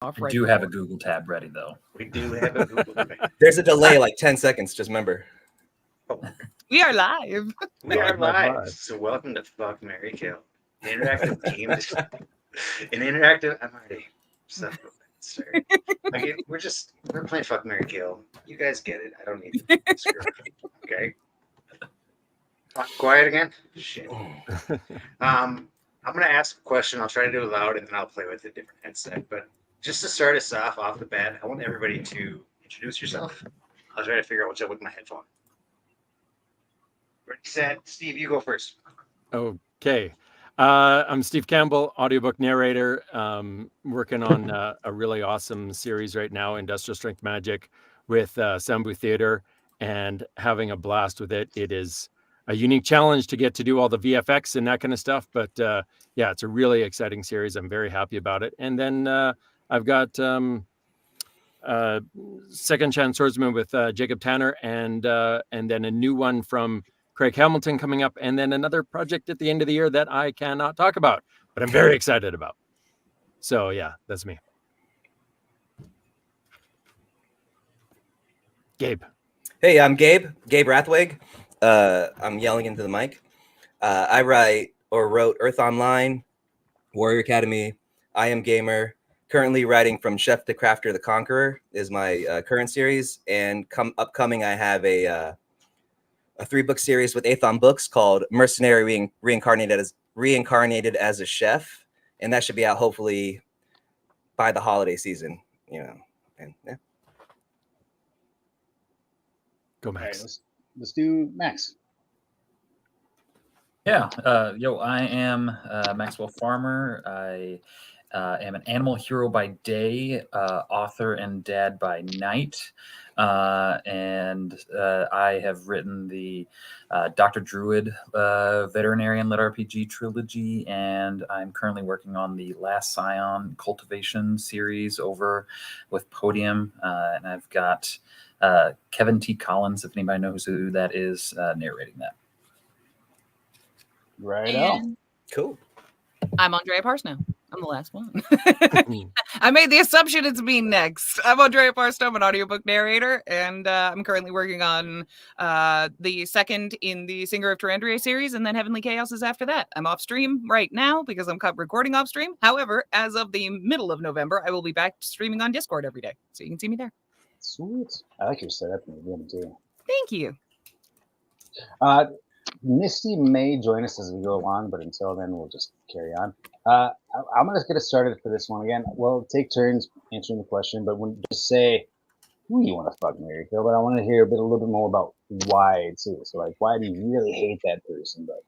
off We right do before. have a Google tab ready, though. We do have a Google Drive. There's a delay, like 10 seconds. Just remember. Oh, We are live. we are Live, live, live. live. So welcome to Fuck, Marry, Kill. An interactive game. An interactive. I'm already. Son of a bastard. Okay, we're playing Fuck, Marry, Kill. You guys get it. I don't need to screw up. Okay. Quiet again. Shit. I'm gonna ask a question. I'll try to do it loud, and then I'll play with a different headset. But just to start us off the bat, I want everybody to introduce yourself. I'll try to figure out what's up with my headphone. Ready, set. Steve, you go first. Okay. I'm Steve Campbell, audiobook narrator, working on a really awesome series right now, Industrial Strength Magic, with Sambu Theater, and having a blast with it. It is a unique challenge to get to do all the VFX and that kind of stuff, but yeah, it's a really exciting series. I'm very happy about it. And then I've got Second Chance Swordsman with Jacob Tanner, and then a new one from Craig Hamilton coming up, and then another project at the end of the year that I cannot talk about, but I'm very excited about. So yeah, that's me. Gabe. Hey, I'm Gabe Rathwig. I'm yelling into the mic. I write or wrote Earth Online, Warrior Academy, I Am Gamer. Currently writing From Chef to Crafter the Conqueror is my current series. And upcoming, I have a 3-book series with Athon Books called Mercenary Reincarnated as a Chef. And that should be out hopefully by the holiday season, you know. And yeah. Go All right, Max. let's do Max. Yeah. I am Maxwell Farmer. I am an animal hero by day, author and dad by night. And I have written the Dr. Druid Veterinarian Lit RPG trilogy, and I'm currently working on the Last Scion Cultivation series over with Podium. And I've got Kevin T. Collins, if anybody knows who that is, narrating that. Right on. And Cool. I'm Andrea Parsnow. I'm the last one. I made the assumption it's me next. I'm Andrea Parsnow. I'm an audiobook narrator, and I'm currently working on the second in the Singer of Terandria series, and then Heavenly Chaos is after that. I'm off stream right now because I'm recording off stream. However, as of the middle of November, I will be back streaming on Discord every day, so you can see me there. Sweet. I like your setup in the beginning too. Thank you. Misty may join us as we go along, but until then, we'll just carry on. I'm going to get us started for this one again. We'll take turns answering the question, but when just say who you want to fuck, marry, kill. But I want to hear a little bit more about why too. So, like, why do you really hate that person? But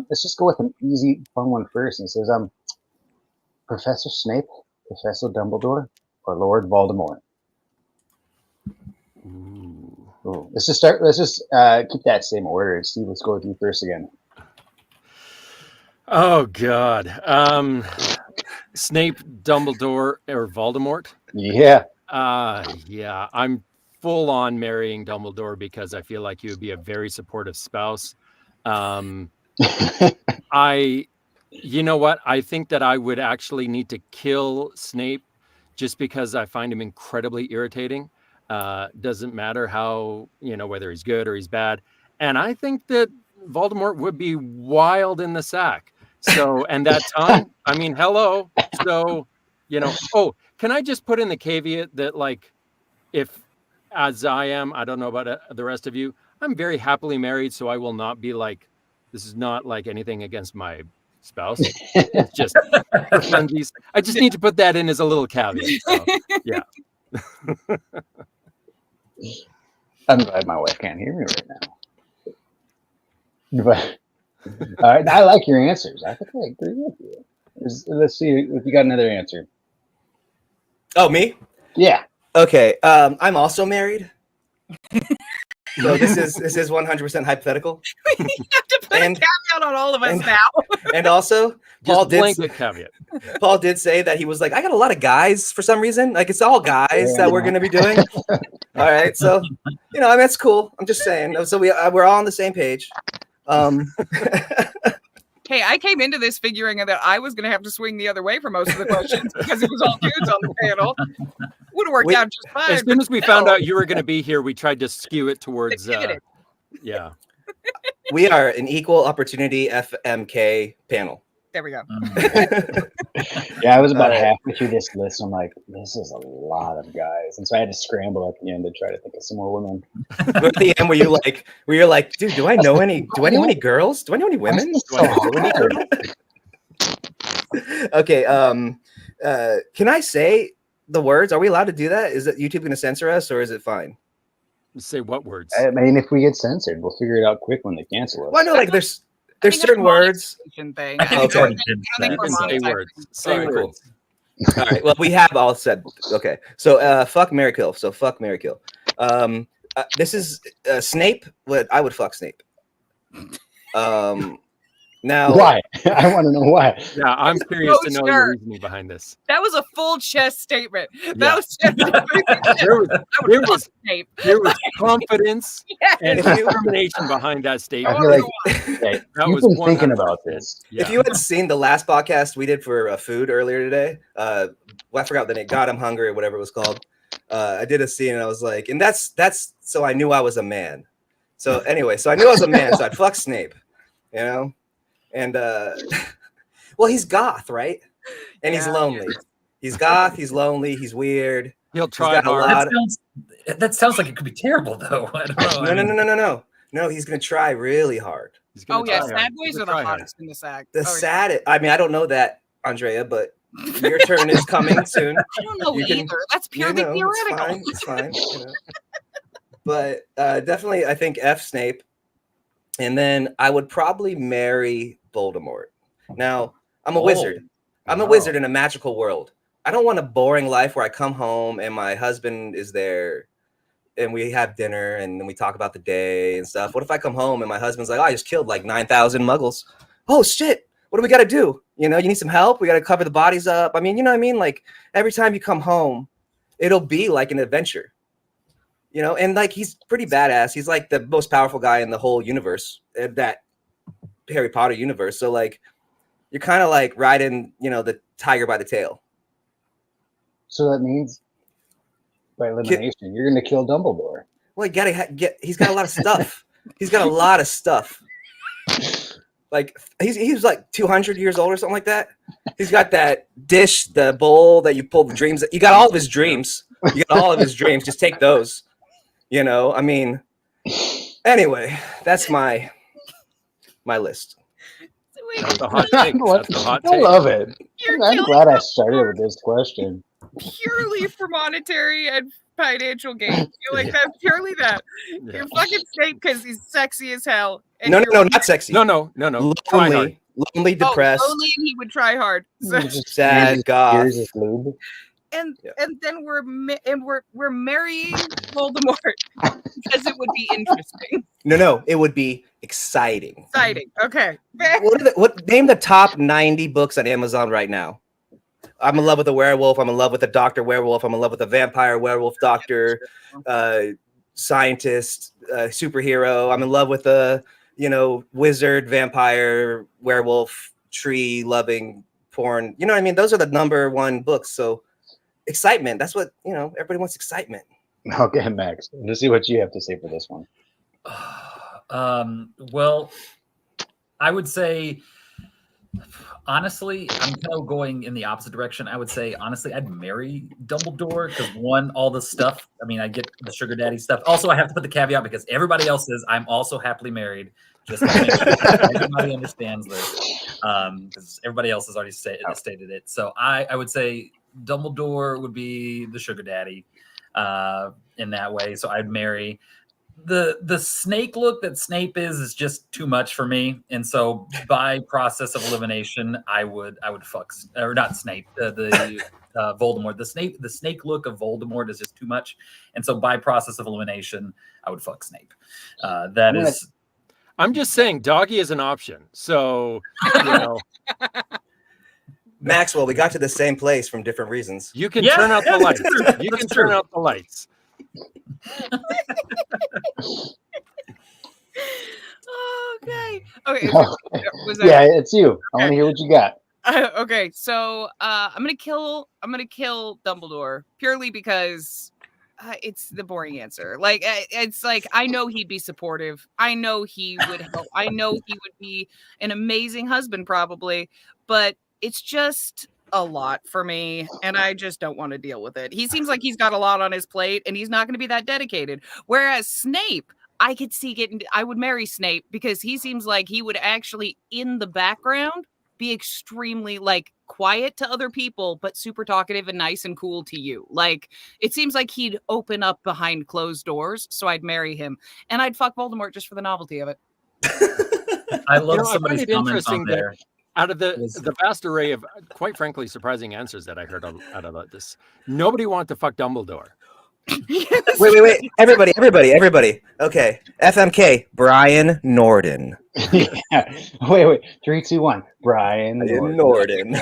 let's just go with an easy, fun one first. And it says, Professor Snape, Professor Dumbledore, or Lord Voldemort. Ooh. Let's just keep that same order. Steve, let's go with you first again. Oh God. Snape, Dumbledore, or Voldemort? Yeah. Yeah. I'm full on marrying Dumbledore because I feel like he would be a very supportive spouse. You know what? I think that I would actually need to kill Snape just because I find him incredibly irritating. Doesn't matter how, whether he's good or he's bad. And I think that Voldemort would be wild in the sack. So, and that tongue, I mean, hello. So, can I just put in the caveat that, like, if, as I am, I don't know about the rest of you, I'm very happily married. So I will not be like, this is not like anything against my spouse. It's just for funsies. I just need to put that in as a little caveat. So, yeah. I'm glad my wife can't hear me right now. But all right, I like your answers. I think I agree with you. Let's see if you got another answer. Oh, me? Yeah. Okay. I'm also married. So this is 100% hypothetical. You have to put a caveat on all of us now. And also, Paul caveat. Paul did say that he was like, I got a lot of guys for some reason. Like, it's all guys that we're going to be doing. All right. So, I mean, that's cool. I'm just saying. So we're all on the same page. Hey, Hey, I came into this figuring that I was going to have to swing the other way for most of the questions because it was all dudes on the panel. Would have worked out just fine. As soon as we found out you were going to be here, we tried to skew it towards. Yeah. We are an equal opportunity FMK panel. There we go. Yeah, I was about halfway through this list. I'm like, this is a lot of guys, and so I had to scramble at the end to try to think of some more women. At the end, were you like, dude, do I know any girls? Do I know any women? Okay. Can I say the words? Are we allowed to do that? Is it YouTube going to censor us, or is it fine? Say what words? I mean, if we get censored, we'll figure it out quick when they cancel us. Well, I know, like there's certain words. Thing. I think it's already been Say words. Say All right, words. Cool. All right. Well, we have all said. Okay. So, fuck, marry, kill. So, fuck, marry, kill. This is Snape. I would fuck Snape. Now, why? I want to know why. Yeah, I'm curious to know your reasoning behind this. That was a full chest statement. That Yeah. was just there was confidence Yes. and determination behind that I statement. feel like That you've was been thinking 100%. about this. Yeah. if you had seen the last podcast we did for food earlier today, well, I forgot the name. God, I'm hungry, or whatever it was called. I did a scene, and I was like, and that's so I knew I was a man. So anyway, so I knew I was a man, so I'd fuck Snape, you know. And well, he's goth, right? And he's lonely. He's goth. He's lonely. He's weird. He'll He's try got a hard. lot. That sounds like it could be terrible, though. I don't know. No. He's gonna try really hard. He's gonna Oh yeah, try hard. sad boys He's are gonna the try hard. hottest in the sack. The Oh, yeah. sad. I mean, I don't know that, Andrea, but your turn is coming soon. I don't know You can- either. That's purely It's theoretical. fine. You know. But definitely, I think F Snape, and then I would probably marry Voldemort. Now, I'm a wizard. I'm a wizard in a magical world. I don't want a boring life where I come home and my husband is there and we have dinner and then we talk about the day and stuff. What if I come home and my husband's like, oh, I just killed like 9,000 muggles. Oh, shit. What do we got to do? You know, you need some help? We got to cover the bodies up. I mean, you know what I mean? Like every time you come home, it'll be like an adventure. You know, and like he's pretty badass. He's like the most powerful guy in the whole universe, that Harry Potter universe. So like, you're kind of like riding, you know, the tiger by the tail. So that means by elimination, you're going to kill Dumbledore. Well, you gotta he's got a lot of stuff. He's got a lot of stuff. Like he's like 200 years old or something like that. He's got that dish, the bowl that you pull the dreams. You got all of his dreams. You got all of his dreams. Just take those. You know, I mean. Anyway, that's my list. That's a hot take. That's a hot I take. love it. You're I'm killing glad I me started with this question. purely for monetary and financial gain. You're like that's purely that. Yeah. You're fucking Snape because he's sexy as hell. And No, you're- not sexy. No. Try hard. Lonely, depressed, lonely, and he would try hard. So, sad, goth. Here's his lube. and Yeah. and then we're marrying Voldemort because it would be interesting, No, it would be exciting. exciting. Okay. What name the top 90 books on Amazon right now? I'm in love with a werewolf. I'm in love with a doctor werewolf. I'm in love with a vampire werewolf doctor, scientist, superhero. I'm in love with a, you know, wizard, vampire, werewolf, tree loving porn. You know what I mean? Those are the number one books. So excitement. That's what, you know, everybody wants excitement. Okay, Max. Let's see what you have to say for this one. Well, I would say, honestly, I'm kind of going in the opposite direction. I would say, honestly, I'd marry Dumbledore because one, all the stuff. I mean, I get the sugar daddy stuff. Also, I have to put the caveat because everybody else is. I'm also happily married. Just to make sure everybody understands this, because everybody else has already stated it. So I would say Dumbledore would be the sugar daddy in that way. So I'd marry. The snake look that Snape is just too much for me, and so by process of elimination, I would fuck, or not Snape, the Voldemort. The snake look of Voldemort is just too much, and so by process of elimination, I would fuck Snape. That is. I'm just saying, doggy is an option. So, you know, Maxwell, we got to the same place from different reasons. you can Yeah, turn out the yeah, lights. that's true. You That's can turn true. out the lights. Okay. Okay. Okay. Was that, Yeah, it's you. I want Okay. to hear what you got. Okay, so I'm gonna kill Dumbledore purely because it's the boring answer. Like it's like I know he'd be supportive. I know he would help. I know he would be an amazing husband probably, but it's just a lot for me and I just don't want to deal with it. He seems like he's got a lot on his plate and he's not going to be that dedicated. Whereas Snape, I could see I would marry Snape because he seems like he would actually in the background be extremely like quiet to other people but super talkative and nice and cool to you. Like it seems like he'd open up behind closed doors, so I'd marry him and I'd fuck Voldemort just for the novelty of it. I love I find somebody's it comments interesting on that there. out of was- the vast array of quite frankly surprising answers that I heard out of this, nobody wanted to fuck Dumbledore. Yes. Wait. Everybody. Okay. FMK, Brian Norden. Yeah. Wait. 3, 2, 1. Brian Norden.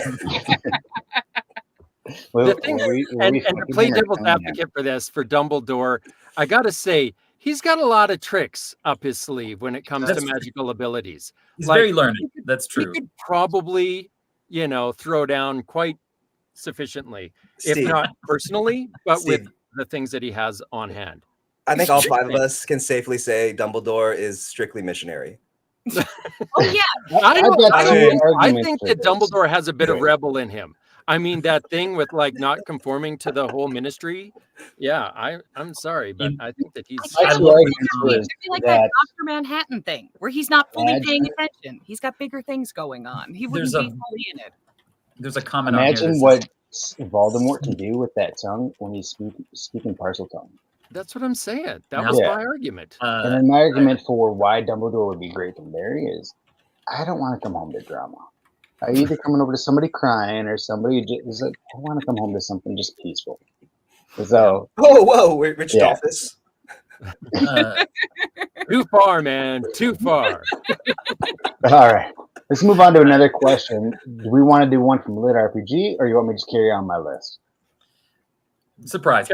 The thing, and to play devil's advocate for this, for Dumbledore, I got to say, he's got a lot of tricks up his sleeve when it comes to That's- magical abilities. He's Like, very learned. That's He true. could probably, throw down quite sufficiently, if Steve, not personally, but with Steve, the things that he has on hand. I think all 5 of us can safely say Dumbledore is strictly missionary. Oh yeah. I I've got don't two think- I arguments think for that this. Dumbledore has a bit of Right. rebel in him. I mean, that thing with like not conforming to the whole ministry. Yeah, I'm sorry, but I think that he's. I I two love arguments the- for It is should be like that that Dr. Manhattan thing where he's not fully Imagine- paying attention. He's got bigger things going on. He wouldn't There's be a- fully in it. There's a comment on here. imagine what Voldemort can do with that tongue when he's speaking parcel tongue. That's what I'm saying. That Yeah. was Yeah. my argument. And then my argument for why Dumbledore would be great to marry is, I don't want to come home to drama. I either coming over to somebody crying or somebody just like, I want to come home to something just peaceful. So Whoa, Rich Yeah. Dolphus. uh, Too far, man. Too far. all right, let's move on to another question. Do we want to do one from Lit RPG, or you want me to just carry on my list? surprise.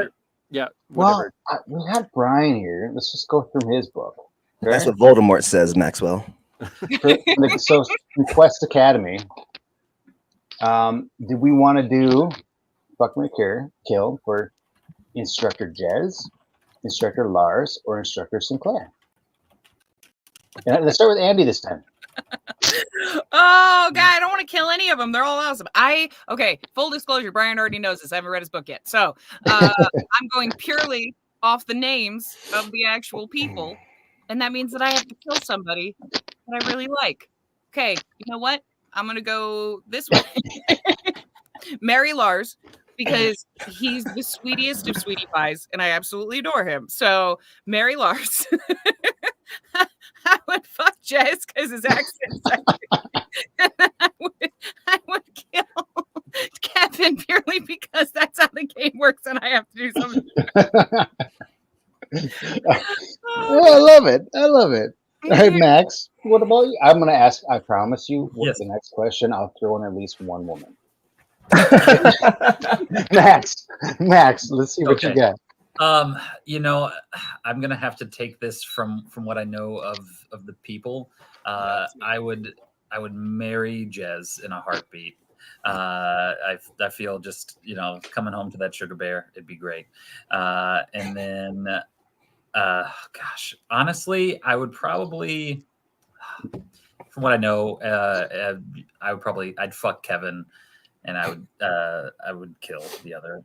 Yeah. Well, Whatever. we had Brian here. Let's just go through his book. Okay? That's what Voldemort says, Maxwell. So in Quest Academy, did we want to do Fuck Marry Kill for Instructor Jez, Instructor Lars, or Instructor Sinclair? And let's start with Andy this time. Oh god, I don't want to kill any of them. They're all awesome. Okay, full disclosure, Brian already knows this. I haven't read his book yet. So I'm going purely off the names of the actual people. And that means that I have to kill somebody that I really like. Okay, you know what? I'm gonna go this way. Marry Lars, because he's the sweetest of sweetie pies, and I absolutely adore him. So marry Lars. I would fuck Jez because his accent's sexy. And then I would kill Kevin purely because that's how the game works, and I have to do something. Oh, I love it. All right, Max, what about you? I'm going to ask, I promise you, Yes. the next question, I'll throw in at least one woman. Max, let's see what you Okay. got. I'm gonna have to take this from what I know of the people. I would marry Jez in a heartbeat. I feel just coming home to that sugar bear, it'd be great. And then gosh, honestly, I would probably, from what I know, I'd fuck Kevin, and I would kill the other.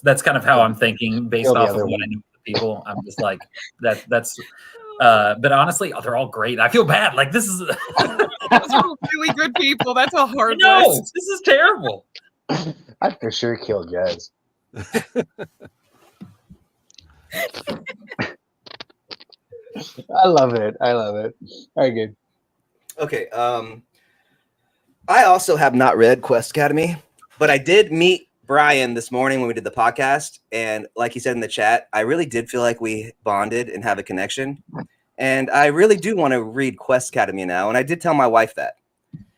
That's kind of how I'm thinking based Kill the off of other what one. I know of the people. I'm just like that's. But honestly, they're all great. I feel bad. Like this is. Those are really good people. That's a hard No, list. this is terrible. I'd for sure kill Jez. I love it. All right, good. Okay. I also have not read Quest Academy, but I did meet Brian this morning when we did the podcast, and like he said in the chat, I really did feel like we bonded and have a connection, and I really do want to read Quest Academy now, and I did tell my wife that.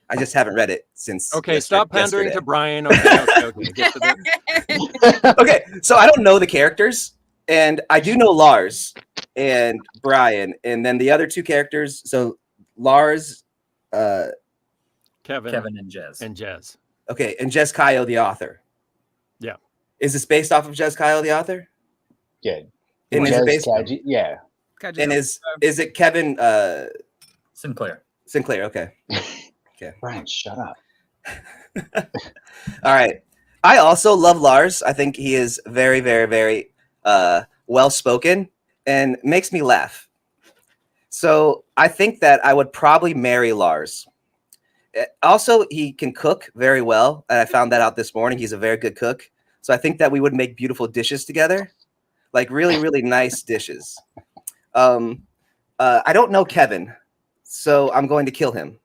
I just haven't read it since. Okay, stop pandering yesterday. to Brian. Okay. Get to the... Okay, so I don't know the characters, and I do know Lars, and Brian, and then the other two characters. So Lars, Kevin and Jez. and Jez. okay, and Jez Kyle, the author. Yeah. Is this based off of Jez Kyle, the author? Yeah. And is it based? Kaji, yeah. And is it Kevin Sinclair? Sinclair? Okay. Brian, shut up. All right. I also love Lars. I think he is very, very, very well spoken and makes me laugh. So I think that I would probably marry Lars. Also, he can cook very well. And I found that out this morning. He's a very good cook. So I think that we would make beautiful dishes together, like really, really nice dishes. I don't know Kevin, so I'm going to kill him.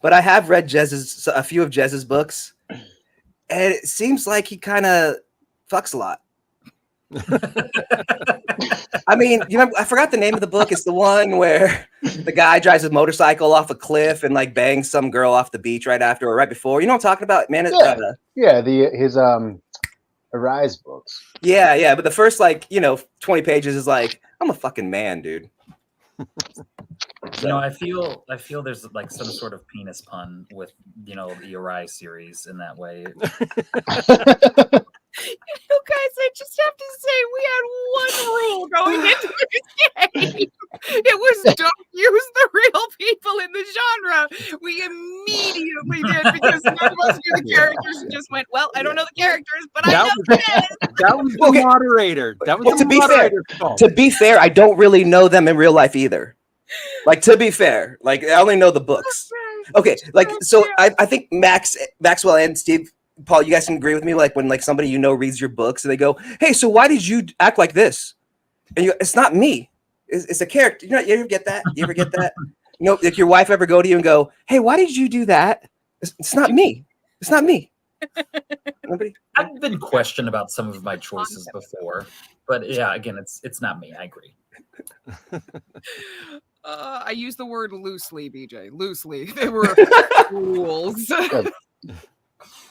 But I have read a few of Jez's books, and it seems like he kind of fucks a lot. I mean, you remember, I forgot the name of the book. It's the one where the guy drives a motorcycle off a cliff and like bangs some girl off the beach right after or right before. You know what I'm talking about, man? Yeah, his Arise books. Yeah. But the first 20 pages is like, I'm a fucking man, dude. You know, I feel there's like some sort of penis pun with, the Arise series in that way. Guys, I just have to say we had one rule going into this game. It was don't use the real people in the genre. We immediately did because none of us knew the characters and just went, well, I don't know the characters, but I know this. That was the moderator. That was the moderator's fault. To be fair, I don't really know them in real life either. Like, to be fair, like I only know the books. Okay, like so I think Maxwell and Steve, Paul, you guys can agree with me. Like when somebody reads your books and they go, "Hey, so why did you act like this?" And it's not me. It's a character. You ever get that? You ever get that? Like your wife ever go to you and go, "Hey, why did you do that?" It's not me. It's not me. Nobody. I've been questioned about some of my choices before, but yeah, again, it's not me. I agree. I use the word loosely, BJ. Loosely. They were rules.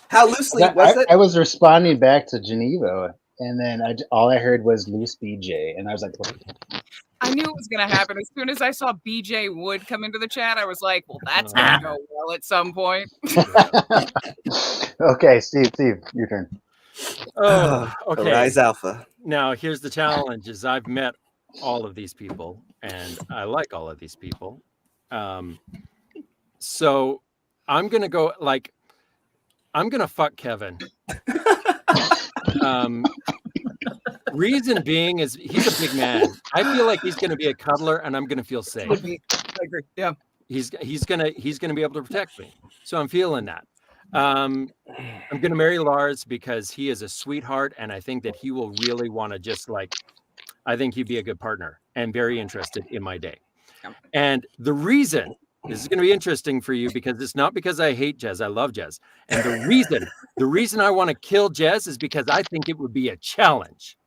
How loosely was it? I was responding back to Geneva, and then all I heard was loose BJ, and I was like, what? I knew it was going to happen. As soon as I saw BJ Wood come into the chat, I was like, well, that's going to go well at some point. Okay, Steve, your turn. Oh, okay. Rise Alpha. Now, here's the challenge: is I've met all of these people, and I like all of these people. So I'm gonna go I'm gonna fuck Kevin. Reason being is he's a big man. I feel like he's gonna be a cuddler, and I'm gonna feel safe. I agree. Yeah. He's gonna be able to protect me. So I'm feeling that. I'm gonna marry Lars because he is a sweetheart, and I think that he will really want to I think he'd be a good partner and very interested in my day. And the reason this is going to be interesting for you because it's not because I hate Jez. I love Jez. And the reason I want to kill Jez is because I think it would be a challenge.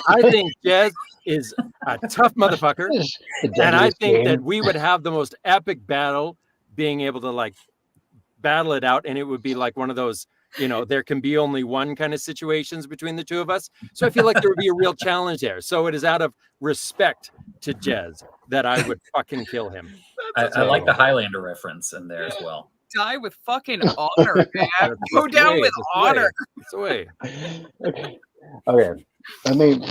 I think Jez is a tough motherfucker. And I think that we would have the most epic battle, being able to battle it out. And it would be like one of those, there can be only one kind of situations between the two of us. So I feel like there would be a real challenge there. So it is out of respect to Jez that I would fucking kill him. I like the Highlander reference in there as well. Die with fucking honor, man. Go down with honor. It's a way. Okay. I mean,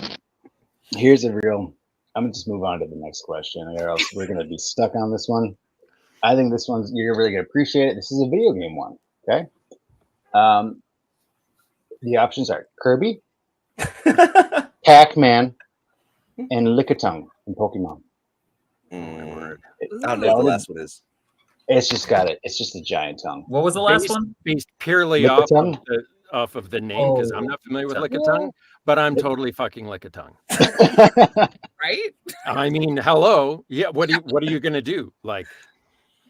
here's a real. I'm gonna just move on to the next question, or else we're gonna be stuck on this one. I think this one's you're really gonna appreciate it. This is a video game one. Okay. The options are Kirby, Pac-Man, and Lickitung in Pokemon. I don't know what the last one is. It's just got it. It's just a giant tongue. What was the last one? Based purely off of the name, because I'm not familiar with Lickitung, but I'm totally fucking Lickitung. Right? I mean, hello. Yeah. What are you gonna do?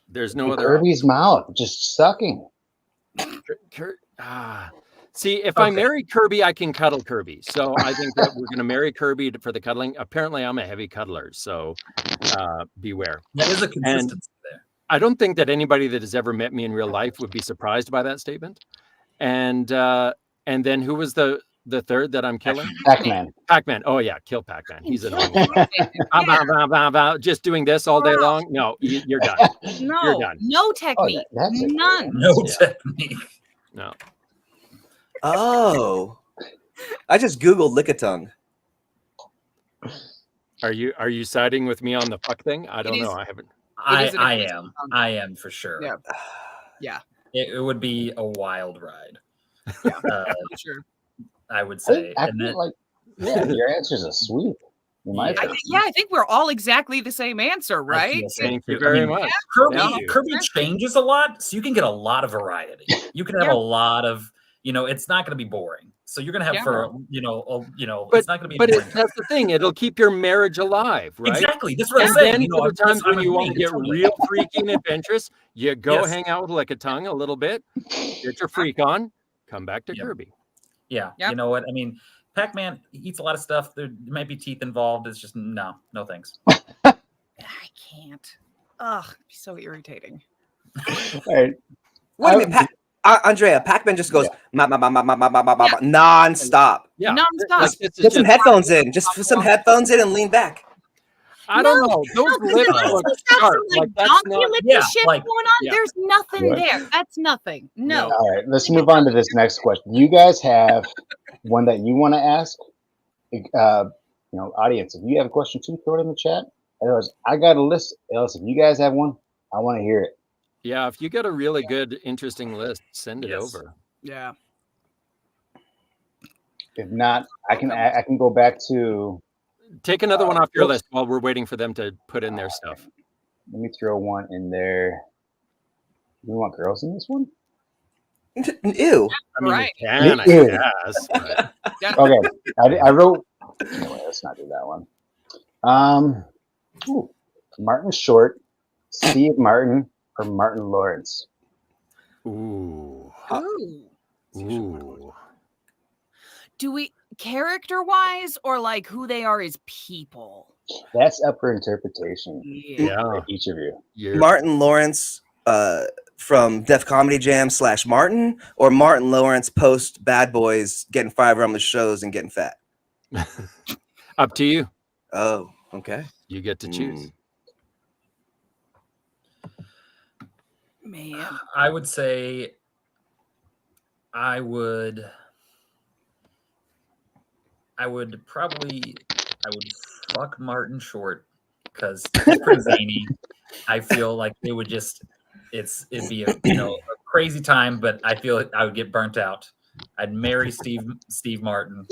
There's no other. Kirby's mouth just sucking. See, if I marry Kirby, I can cuddle Kirby. So I think that we're going to marry Kirby for the cuddling. Apparently, I'm a heavy cuddler, so beware. That is a consistency there. I don't think that anybody that has ever met me in real life would be surprised by that statement. And then who was the The third that I'm killing? Pac-Man. Pac-Man. Oh yeah, kill Pac-Man. He's an Kill normal. Just doing this all day long? No, you're done. You're No, done. no technique. that's a good None. one. No Yeah. technique. No. Oh, I just googled lickitung. Are you siding with me on the fuck thing? I don't is- know. I haven't. is an amazing song. I am for sure. Yeah. Yeah, It would be a wild ride. Yeah. Uh, sure. I would say. I And feel then, like, yeah, your answer's a sweep. In my Yeah. opinion. I think we're all exactly the same answer, right? so, Thank you too. very I mean, much. Kirby, Thank you. Kirby changes a lot, so you can get a lot of variety. You can have Yeah. a lot of, it's not going to be boring. So you're going to have But it's not going to be. but boring. that's the thing. It'll keep your marriage alive, right? Exactly. That's what I'm And saying. then for the times I'm when you want to agreeing. get It's real freaky and adventurous, you go Yes. hang out with Lickitung a little bit, get your freak on, come back to Yep. Kirby. Yeah. Yep. You know what? I mean, Pac-Man eats a lot of stuff. There might be teeth involved. It's just no thanks. I can't. Ugh, it'd be so irritating. All right. What do you mean, Andrea? Pac-Man just goes non-stop. Yeah. Nonstop. Like, this is Put some just- headphones in. Just put some headphones in and lean back. I don't No, know. Those No, 'cause lips unless look it's got sharp. some, Like that's donkey not. lippy Yeah, shit like- going on. Yeah. There's nothing What? there. That's nothing. No. All right, let's move on to this next question. You guys have one that you want to ask? Audience, if you have a question too, throw it in the chat. Otherwise, I got a list. Else, if you guys have one, I want to hear it. Yeah, if you get a really good, interesting list, send it Yes. over. Yeah. If not, I can go back to. Take another one off your whoops. list while we're waiting for them to put in their stuff. Let me throw one in there. You want girls in this one? Ew. I mean, Right. you can, I Ew. guess. but- Yeah. Okay, I wrote. Anyway, let's not do that one. Martin Short, Steve Martin, or Martin Lawrence. Ooh. Ooh. Ooh. Do we character-wise or like who they are as people? That's up for interpretation. Yeah. Yeah. For each of you. You're, Martin Lawrence from Def Comedy Jam / Martin, or Martin Lawrence post Bad Boys getting 5 rumless shows and getting fat. up to you. Oh, okay. You get to choose. Man. I would say I would fuck Martin Short because he's pretty zany. I feel like it would it'd be a crazy time, but I feel I would get burnt out. I'd marry Steve Martin.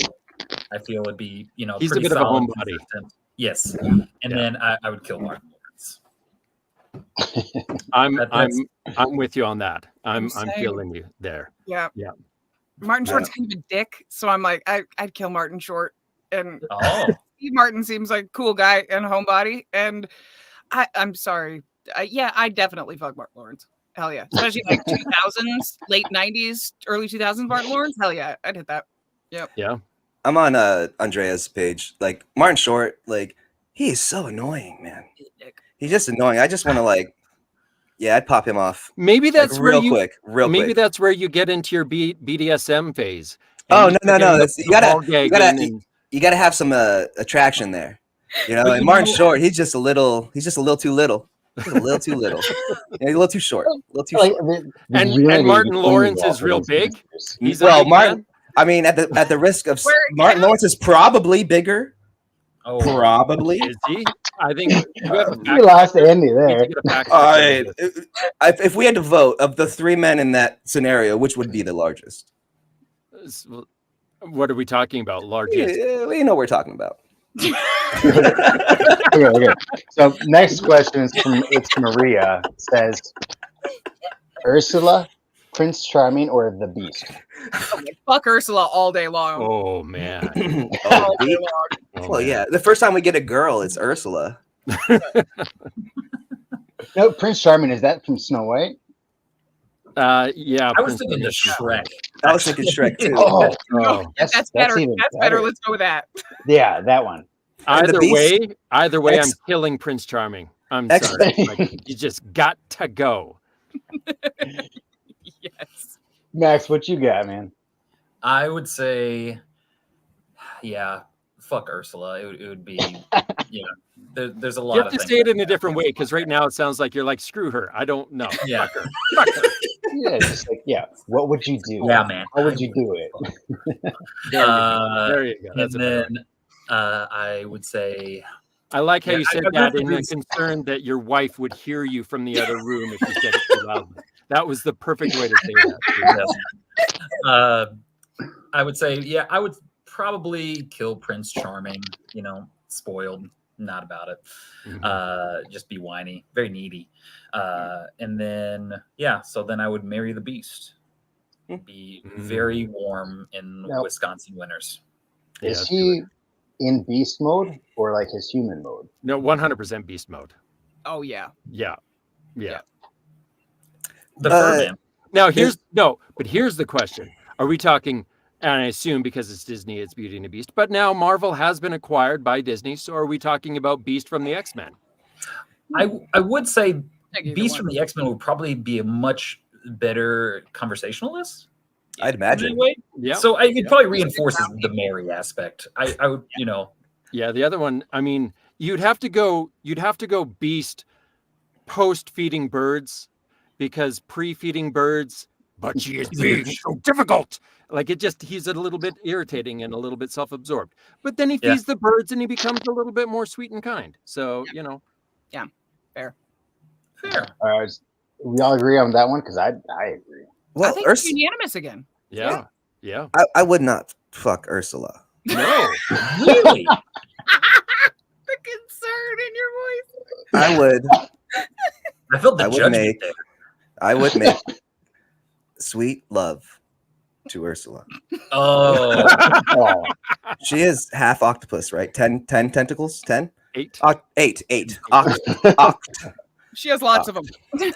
I feel it'd be He's a pretty bit of a solid, homebody. consistent. Yes, and Yeah. then I would kill Martin Lawrence. I'm with you on that. I'm Same. feeling you there. Yeah. Yeah. Martin Short's kind of a dick, so I'm like, I'd kill Martin Short. And Oh, Steve Martin seems like a cool guy and a homebody. And I'm sorry. I definitely fuck Martin Lawrence. Hell yeah. Especially like 2000s, late 90s, early 2000s Martin Lawrence. Hell yeah. I'd hit that. Yeah. I'm on Andrea's page. Like Martin Short, like he is so annoying, man. He's just annoying. I just want to I'd pop him off. Maybe that's Like, real where you quick, real maybe quick. that's where you get into your BDSM phase. Oh, And no. you get That's, the you gotta, ball gagging and- you gotta have some attraction there. But And you Martin know- Short, he's just a little too little. He's a little too little. Yeah, he's a little too short. A little too Like, short. And unity Martin between Lawrence y'all is for real these big? answers. He's a Well, big Martin. man? I mean, at the risk of Where- Martin Lawrence is probably bigger. oh, Probably. Is he? I think you have a We lost Andy You there. need to get a fact All check on right. this. If we had to vote of the 3 men in that scenario, which would be the largest? What are we talking about? Largest? Yeah, we know what we're talking about. Okay. So next question is from Maria. It says Ursula, Prince Charming, or the Beast? Fuck Ursula all day long. Oh man. Oh, All day long. Oh, well, man. yeah. The first time we get a girl, it's Ursula. No, Prince Charming, is that from Snow White? Yeah. I was Prince thinking the Charming. Shrek. I was thinking Shrek too. Oh, Oh. That's better. even That's better. Let's go with that. Yeah, that one. And the Either way, I'm Ex- killing Prince Charming. I'm Ex- sorry. Like, you just got to go. Yes. Max, what you got, man? I would say Yeah, fuck Ursula. It would be, you know, there's a lot You have of to things. say it in a different way because right now it sounds like you're like, screw her. I don't know. Yeah. Fuck her. Fuck her. Yeah, just like, yeah. What would you do? Yeah, man. How would I you do it? There you go. There you go. That's And a better then I would say, I like how yeah, you said I that really in the do- concern that your wife would hear you from the other room if you said it too loudly. That was the perfect way to say that. yes. I would say, yeah, I would probably kill Prince Charming. You know, spoiled, not about it. Mhm. Just be whiny, very needy. And then, yeah, so then I would marry the Beast. Be very warm in Now- Wisconsin winters. Yeah, Is let's do he in beast mode or like his human mode? No, 100% beast mode. Oh yeah. Yeah. Yeah. The Furman. Now here's the question. Are we talking, and I assume because it's Disney, it's Beauty and the Beast, but now Marvel has been acquired by Disney, so are we talking about Beast from the X-Men? I would say Either Beast one. from the X-Men would probably be a much better conversationalist. I'd imagine. Anyway. Yeah. So it probably reinforces the Mary aspect. I would, you know. Yeah, the other one, I mean, you'd have to go Beast post feeding birds, because pre-feeding birds, but she is being so difficult. Like he's a little bit irritating and a little bit self-absorbed. But then he feeds the birds and he becomes a little bit more sweet and kind. So, you know. Yeah. Fair. We all agree on that one because I agree. Well, I think it's unanimous again. Yeah. Yeah. I would not fuck Ursula. No. Really? The concern in your voice. I would. I felt the judgment make. there. I would make sweet love to Ursula. Oh. Oh, She is half octopus, right? 10 tentacles? 10? 8. 8. Oct. She has lots of them.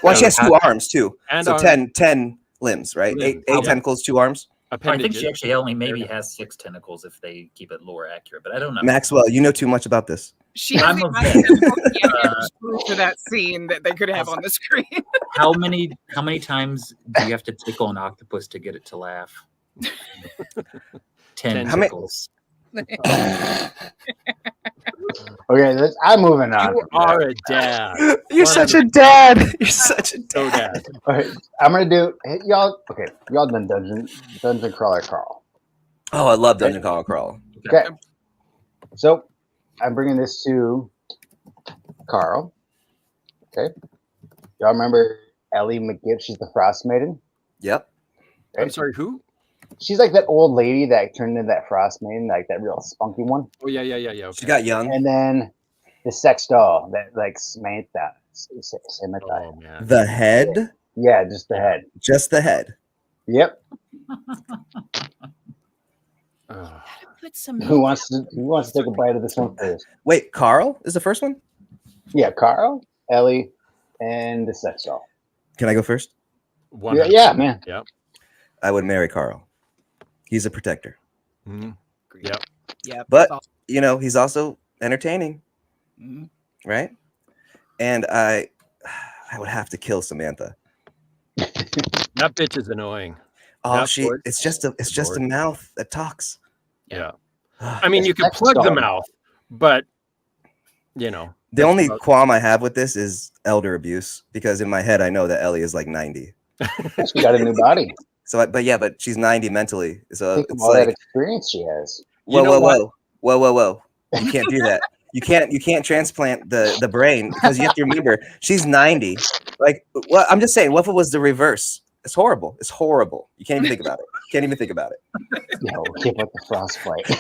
Well, she has 2 arms too. And So 10 limbs, right? Limbs. 8 Yeah. tentacles, 2 arms. I think Appendages. she actually only maybe has 6 tentacles if they keep it lore accurate, but I don't know. Maxwell, you know too much about this. She has I'm the a vet. for that scene that they could have on the screen. How many times do you have to tickle an octopus to get it to laugh? 10 How many- tickles. okay. I'm moving on. You are a dad. You're such a dad. You're such a So dad. dad. All right, I'm gonna do y'all. Okay, y'all done dungeon crawler Carl. Oh, I love Dungeon Crawl. Okay, so I'm bringing this to Carl. Okay, y'all remember Ellie McGibb? She's the Frost Maiden. Yep. I'm sorry, who? She's like that old lady that turned into that Frost Maiden, like that real spunky one. Oh, yeah. Okay. She got young. And then the sex doll that like Samantha. Samantha. Oh, man. The head? Yeah, just the head. Just the head. Yep. Ugh. Put some. Who wants to take a bite of this one first? Wait, Carl is the first one? Yeah, Carl, Ellie, and the sex doll. Can I go first? Yeah, man. I would marry Carl. He's a protector. Mhm. Yeah. Yeah. But- that's awesome. You know, he's also entertaining, Mhm. right? And I would have to kill Samantha. That bitch is annoying. Oh, Yeah, boy. it's just a mouth that talks. Yeah. I mean, It's you can sex plug the doll. mouth, but, you know. The only about- qualm I have with this is elder abuse, because in my head I know that Ellie is like 90. She got a new body. So, but she's 90 mentally. So Think of it's all that like, experience she has. You know whoa. You can't do that. You can't transplant the brain, because you have to remember she's 90. Like, well, I'm just saying, what if it was the reverse? It's horrible. It's horrible. You can't even think about it. Can't even think about it. Yeah, we'll keep up the frostbite.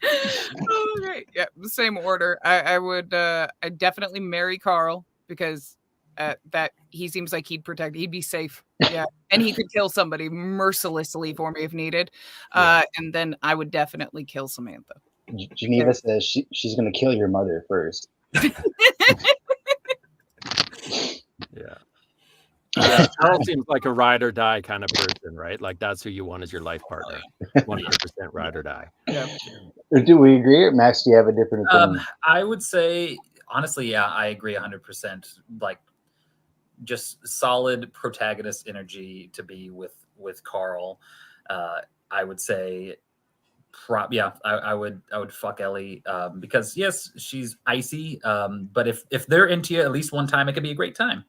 Okay. Yeah. The same order. I would. I definitely marry Carl because that he seems like he'd protect. He'd be safe. Yeah, and he could kill somebody mercilessly for me if needed. And then I would definitely kill Samantha. Geneva says she's going to kill your mother first. Yeah. Carl seems like a ride or die kind of person, right? Like that's who you want as your life partner. 100% ride or die. Yeah. Do we agree? Max, do you have a different opinion? I would say, honestly, yeah, I agree 100%. Like, just solid protagonist energy to be with Carl. I would say I would fuck Ellie because yes, she's icy. But if they're into you at least one time, it could be a great time.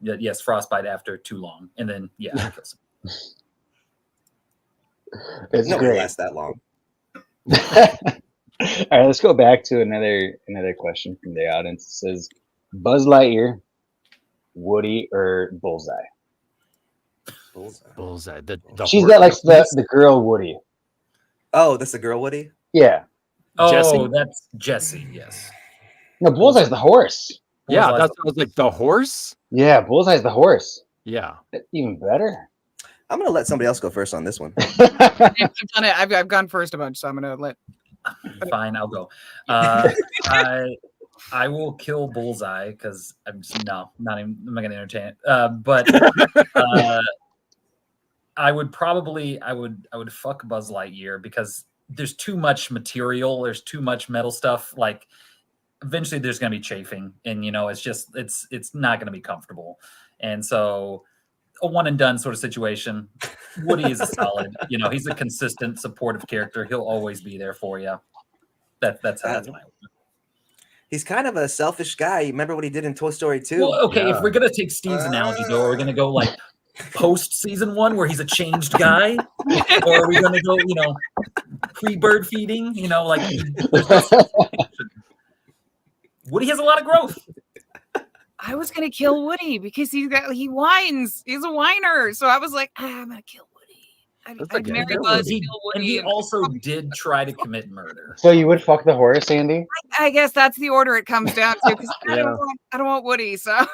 Yes, frostbite after too long, and then yeah, kill some. It's Nobody great. lasts that long. All right, let's go back to another question from the audience. It says, Buzz Lightyear, Woody, or Bullseye? Bullseye. The She's horse. got like the girl Woody. Oh, that's the girl Woody? Yeah. Jesse? Oh, that's Jesse. Yes. No, Bullseye's the horse. Yeah, Bullseye's that's I was like the horse. Yeah, Bullseye's the horse. Yeah. That's even better. I'm gonna let somebody else go first on this one. I've done it. I've gone first a bunch, so I'm gonna let. Fine, I'll go. I will kill Bullseye because I'm just I'm not gonna entertain it. But I would fuck Buzz Lightyear because there's too much material. There's too much metal stuff. Like eventually, there's gonna be chafing, and it's not gonna be comfortable. And so, a one and done sort of situation. Woody is a solid. He's a consistent, supportive character. He'll always be there for you. That's my. He's kind of a selfish guy. You remember what he did in Toy Story 2? Well, okay, Yeah. if we're gonna take Steve's analogy, though, are we gonna go like post season 1 where he's a changed guy, or are we gonna go, pre-bird feeding? Woody has a lot of growth. I was gonna kill Woody because he whines. He's a whiner. So I was like, I'm gonna kill Woody. I'd marry Buzz, kill Woody, and he also did try to commit murder. So you would fuck the horse, Andy? I guess that's the order it comes down to because I don't want Woody. So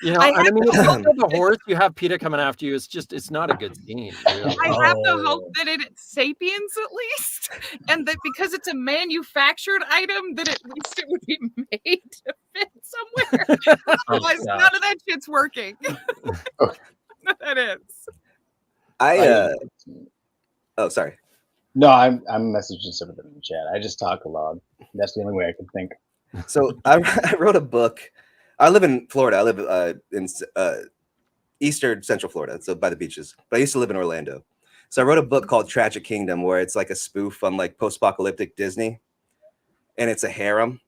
I mean, if you have the horse, you have PETA coming after you. It's not a good scene. Really. I have the hope that it's sapiens at least, and that because it's a manufactured item, that at least it would be made to fit somewhere. Otherwise, none of that shit's working. That is. Oh, sorry. No, I'm messaging somebody in the chat. I just talk aloud. That's the only way I can think. So I wrote a book. I live in Florida. I live in eastern central Florida, so by the beaches. But I used to live in Orlando. So I wrote a book called Tragic Kingdom, where it's like a spoof on like post-apocalyptic Disney, and it's a harem.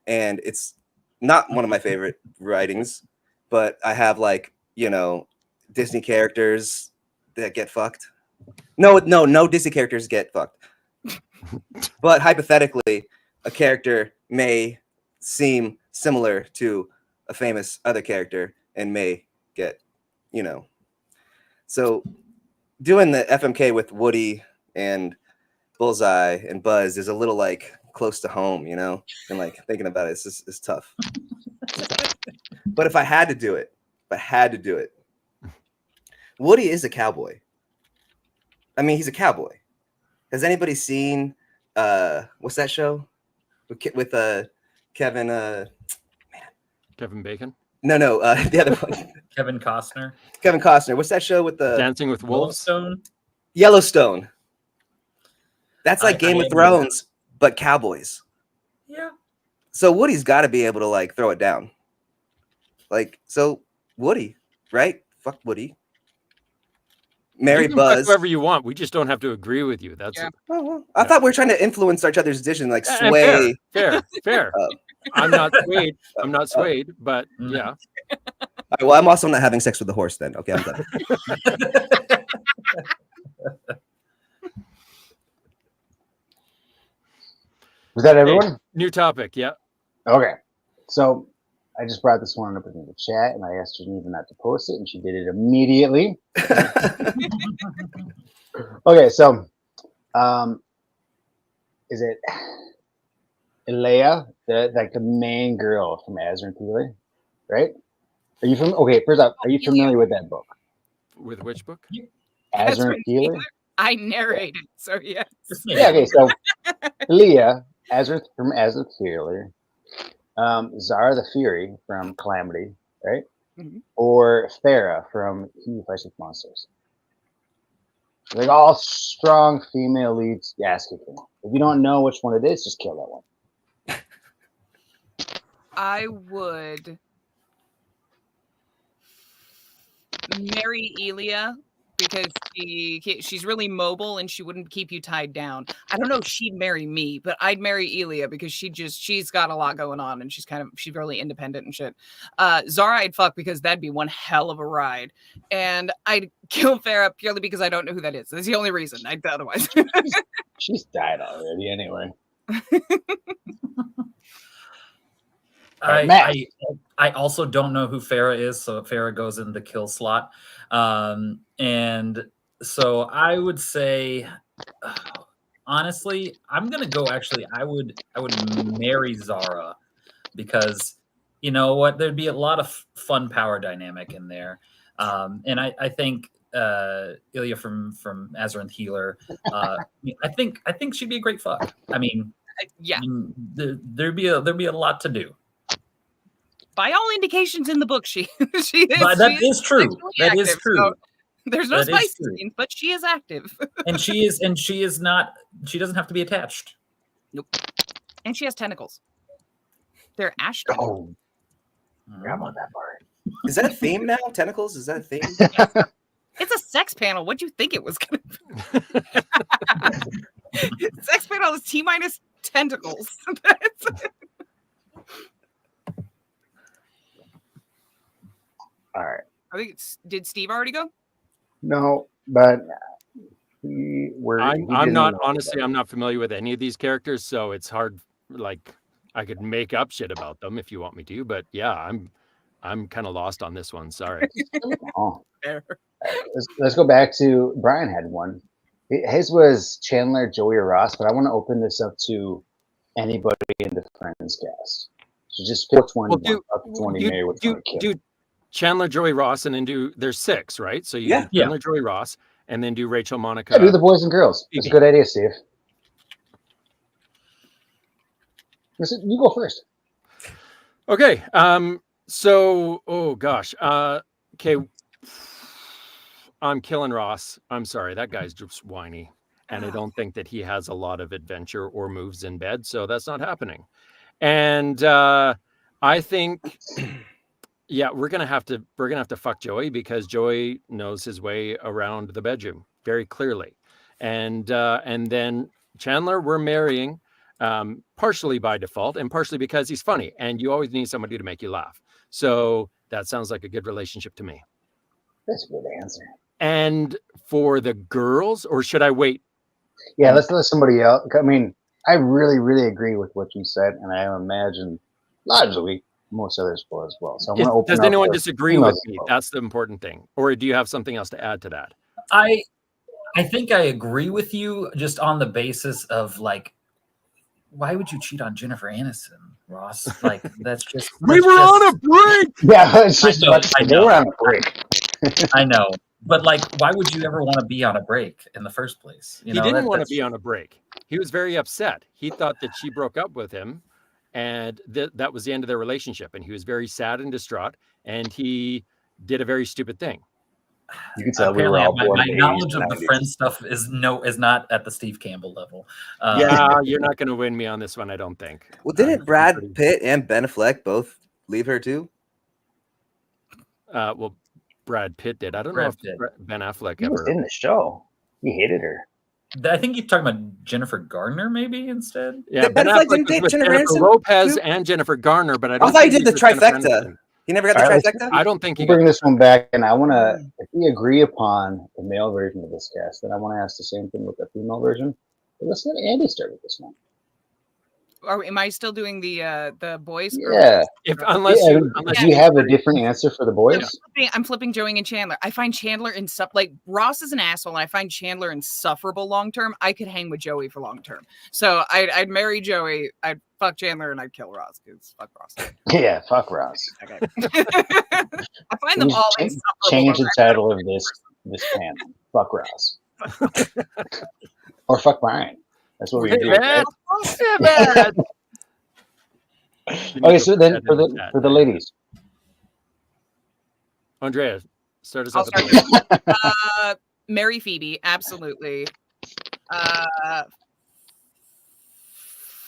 And it's not one of my favorite writings, but I have like, Disney characters that get fucked. No Disney characters get fucked. But hypothetically, a character may seem similar to a famous other character and may get, So doing the FMK with Woody and Bullseye and Buzz is a little like close to home, and like thinking about it is tough. But if I had to do it, Woody is a cowboy. I mean, he's a cowboy. Has anybody seen what's that show with Kevin? Kevin Bacon. No, the other one. Kevin Costner. Kevin Costner. What's that show with the Dancing with Wolves? Yellowstone. That's like Game of Thrones, but cowboys. Yeah. So Woody's got to be able to like throw it down. Like, so Woody, right? Fuck Woody. Marry Buzz. Whoever you want. We just don't have to agree with you. That's I thought we were trying to influence each other's decision, like sway. Fair. I'm not swayed. But yeah. All right, well, I'm also not having sex with the horse then. Okay, I'm done. Was that everyone? New topic. Yeah. Okay. So I just brought this one up in the chat, and I asked Geneva not to post it, and she did it immediately. Okay, so is it Leia, the main girl from Azra and Peeler, right? Are you okay? First off, are you familiar with that book? With which book? Azra and Peeler. I narrated, so yes. Yeah. Okay, so Leia, Azra from Azra Peeler, Zara the Fury from Calamity, right? Mm-hmm. Or Farah from He Who Fights with Monsters. Like all strong female leads, ass kicking. If you don't know which one it is, just kill that one. I would marry Elia because she's really mobile and she wouldn't keep you tied down. I don't know if she'd marry me, but I'd marry Elia because she's got a lot going on and she's really independent and shit. Zara I'd fuck because that'd be one hell of a ride, and I'd kill Farah purely because I don't know who that is. That's the only reason. Otherwise, She's died already anyway. I also don't know who Farah is, so Farah goes in the kill slot. And so I would say, honestly, I'm gonna go. Actually, I would marry Zara because you know what? There'd be a lot of fun power dynamic in there, and I think Ilya from Azeroth Healer. I think she'd be a great fuck. I mean, yeah, there'd be a lot to do. By all indications in the book, she is. But that is true. That is true. So there's no spicy scenes, but she is active. and she is not. She doesn't have to be attached. Nope. And she has tentacles. They're ash tentacles. Oh, forgot about that part. Is that a theme now? Tentacles? Is that a theme? It's a sex panel. What'd you think it was gonna be? Sex panel is T minus tentacles. All right. I think did Steve already go? No, but I'm not honestly. I'm not familiar with any of these characters, so it's hard. Like I could make up shit about them if you want me to, but yeah, I'm kind of lost on this one. Sorry. Oh. Let's go back to Brian had one. His was Chandler, Joey, or Ross, but I want to open this up to anybody in the Friends cast. So just pick 20 up to 20 Mary with do Chandler, Joey, Ross, and then there's 6, right? So you do Chandler, Joey, Ross, and then do Rachel, Monica. Yeah, do the boys and girls. That's a good idea, Steve. Listen, you go first. Okay. So, oh gosh. Okay. I'm killing Ross. I'm sorry. That guy's just whiny. And I don't think that he has a lot of adventure or moves in bed. So that's not happening. And I think, yeah, we're gonna have to fuck Joey because Joey knows his way around the bedroom very clearly. And then Chandler, we're marrying partially by default and partially because he's funny. And you always need somebody to make you laugh. So that sounds like a good relationship to me. That's a good answer. And for the girls, or should I wait? Yeah, let's let somebody else. I mean, I really, really agree with what you said, and I imagine largely most others will as well. So I'm going to open. Does anyone disagree with me? That's the important thing. Or do you have something else to add to that? I think I agree with you just on the basis of like, why would you cheat on Jennifer Aniston, Ross? Like that's just we were on a break. Yeah, it's just they were on a break. I know. But like, why would you ever want to be on a break in the first place? He didn't want to be on a break. He was very upset. He thought that she broke up with him and that was the end of their relationship. And he was very sad and distraught. And he did a very stupid thing. You can tell we were all born my knowledge of the Friends stuff is not at the Steve Campbell level. Yeah, you're not going to win me on this one, I don't think. Well, didn't Brad Pitt and Ben Affleck both leave her too? Well, Brad Pitt did. I don't know if Ben Affleck he was in the show. He hated her. I think you're talking about Jennifer Garner, maybe instead. Yeah, Ben Affleck didn't date Jennifer Lopez and Jennifer Garner, but I thought he did the trifecta. He never got the trifecta. I don't think he bring this one back, and I want to. If we agree upon the male version of this cast, then I want to ask the same thing with the female version. But let's let Andy start with this one. Am I still doing the boys? Yeah. Unless you have a different answer for the boys. I'm flipping Joey and Chandler. I find Chandler like Ross is an asshole, and I find Chandler insufferable long term. I could hang with Joey for long term. So I'd marry Joey. I'd fuck Chandler, and I'd kill Ross because fuck Ross. Yeah, fuck Ross. Okay. I find them all insufferable. Change the title of this panel. Fuck Ross. Or fuck Brian. That's what we do. Right? Okay, so then for the ladies, Andrea, start us off. Mary Phoebe, absolutely.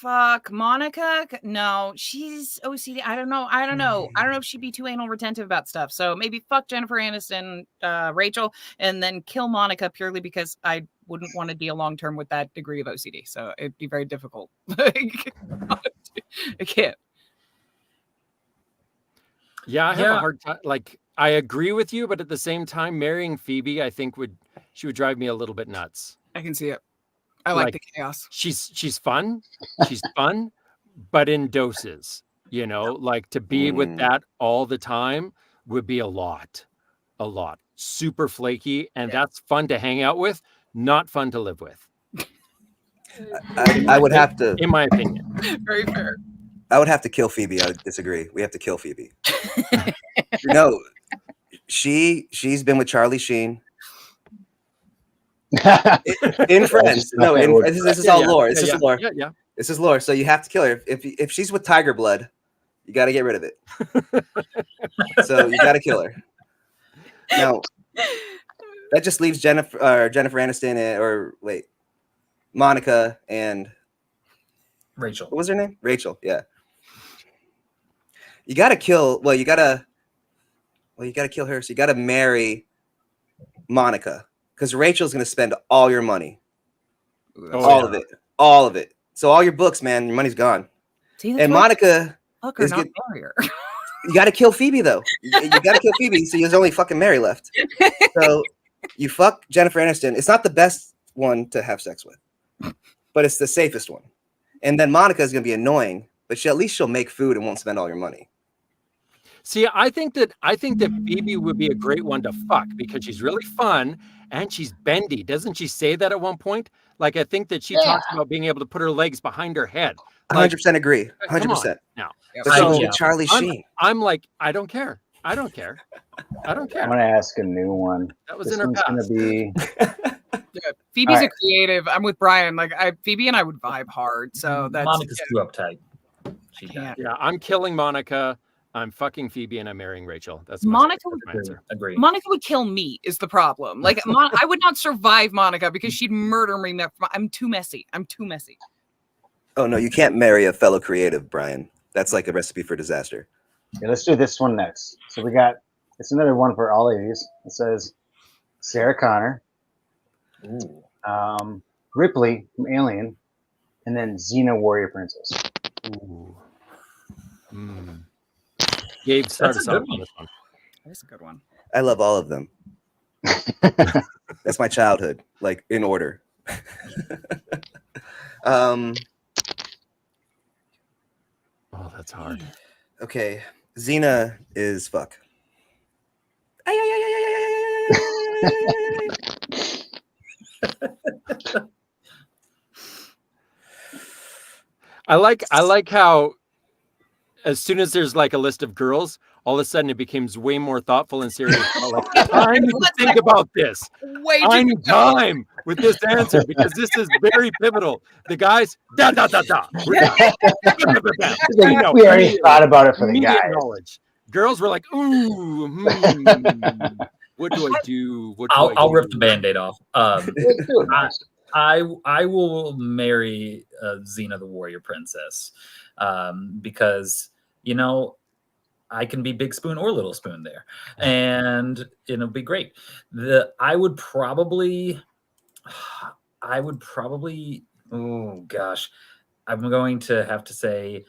Fuck Monica. No, she's OCD. I don't know. I don't know if she'd be too anal retentive about stuff. So maybe fuck Jennifer Aniston, Rachel, and then kill Monica purely because I wouldn't want to deal long term with that degree of OCD. So it'd be very difficult. I can't. Yeah, I have a hard time. Like, I agree with you, but at the same time, marrying Phoebe, I think would drive me a little bit nuts. I can see it. I like the chaos. She's fun. She's fun, but in doses. You know, like to be with that all the time would be a lot. Super flaky, and that's fun to hang out with, not fun to live with. I would have to, in my opinion. Very fair. I would have to kill Phoebe. I would disagree. We have to kill Phoebe. No, she's been with Charlie Sheen. In Friends. No, this is all lore. This is lore. Yeah. This is lore. So you have to kill her. If she's with Tiger Blood, you got to get rid of it. So you got to kill her. Now, that just leaves Jennifer Aniston Monica and Rachel. What was her name? Rachel. Yeah. You got to kill. Well, you got to kill her. So you got to marry Monica. Because Rachel's going to spend all your money. All of it. So all your books, man, your money's gone. And Monica is not barrier. You got to kill Phoebe, though. You got to kill Phoebe, so there's only fucking Mary left. So you fuck Jennifer Aniston. It's not the best one to have sex with, but it's the safest one. And then Monica is going to be annoying, but at least she'll make food and won't spend all your money. See, I think that Phoebe would be a great one to fuck because she's really fun and she's bendy. Doesn't she say that at one point? Like, I think that she talks about being able to put her legs behind her head. 100% agree. 100%. Now, but she was with Charlie Sheen. I'm like, I don't care. I'm going to ask a new one. That was in her past. Gonna be... Phoebe's a creative. I'm with Brian. Like, Phoebe and I would vibe hard. So that's Monica's too uptight. Yeah, I'm killing Monica. I'm fucking Phoebe and I'm marrying Rachel. That's Monica. My answer. Agree. Monica would kill me is the problem. Like I would not survive Monica because she'd murder me. I'm too messy. Oh no, you can't marry a fellow creative, Brian. That's like a recipe for disaster. Yeah, let's do this one next. So it's another one for all ladies. It says Sarah Connor, Ripley from Alien, and then Xena Warrior Princess. Ooh. Gabe, start us off on this one. That's a good one. I love all of them. That's my childhood, like in order. Oh, that's hard. Okay, Xena is fuck. I like how as soon as there's like a list of girls, all of a sudden it becomes way more thoughtful and serious. Like, I need to think about this. I need time with this answer because this is very pivotal. The guys, da. We already thought about it for the guys. Knowledge. Girls were like, ooh, what do I do? I'll rip the Band-Aid off. I will marry Xena the Warrior Princess because, you know, I can be Big Spoon or Little Spoon there, and it'll be great. I would probably, oh gosh, I'm going to have to say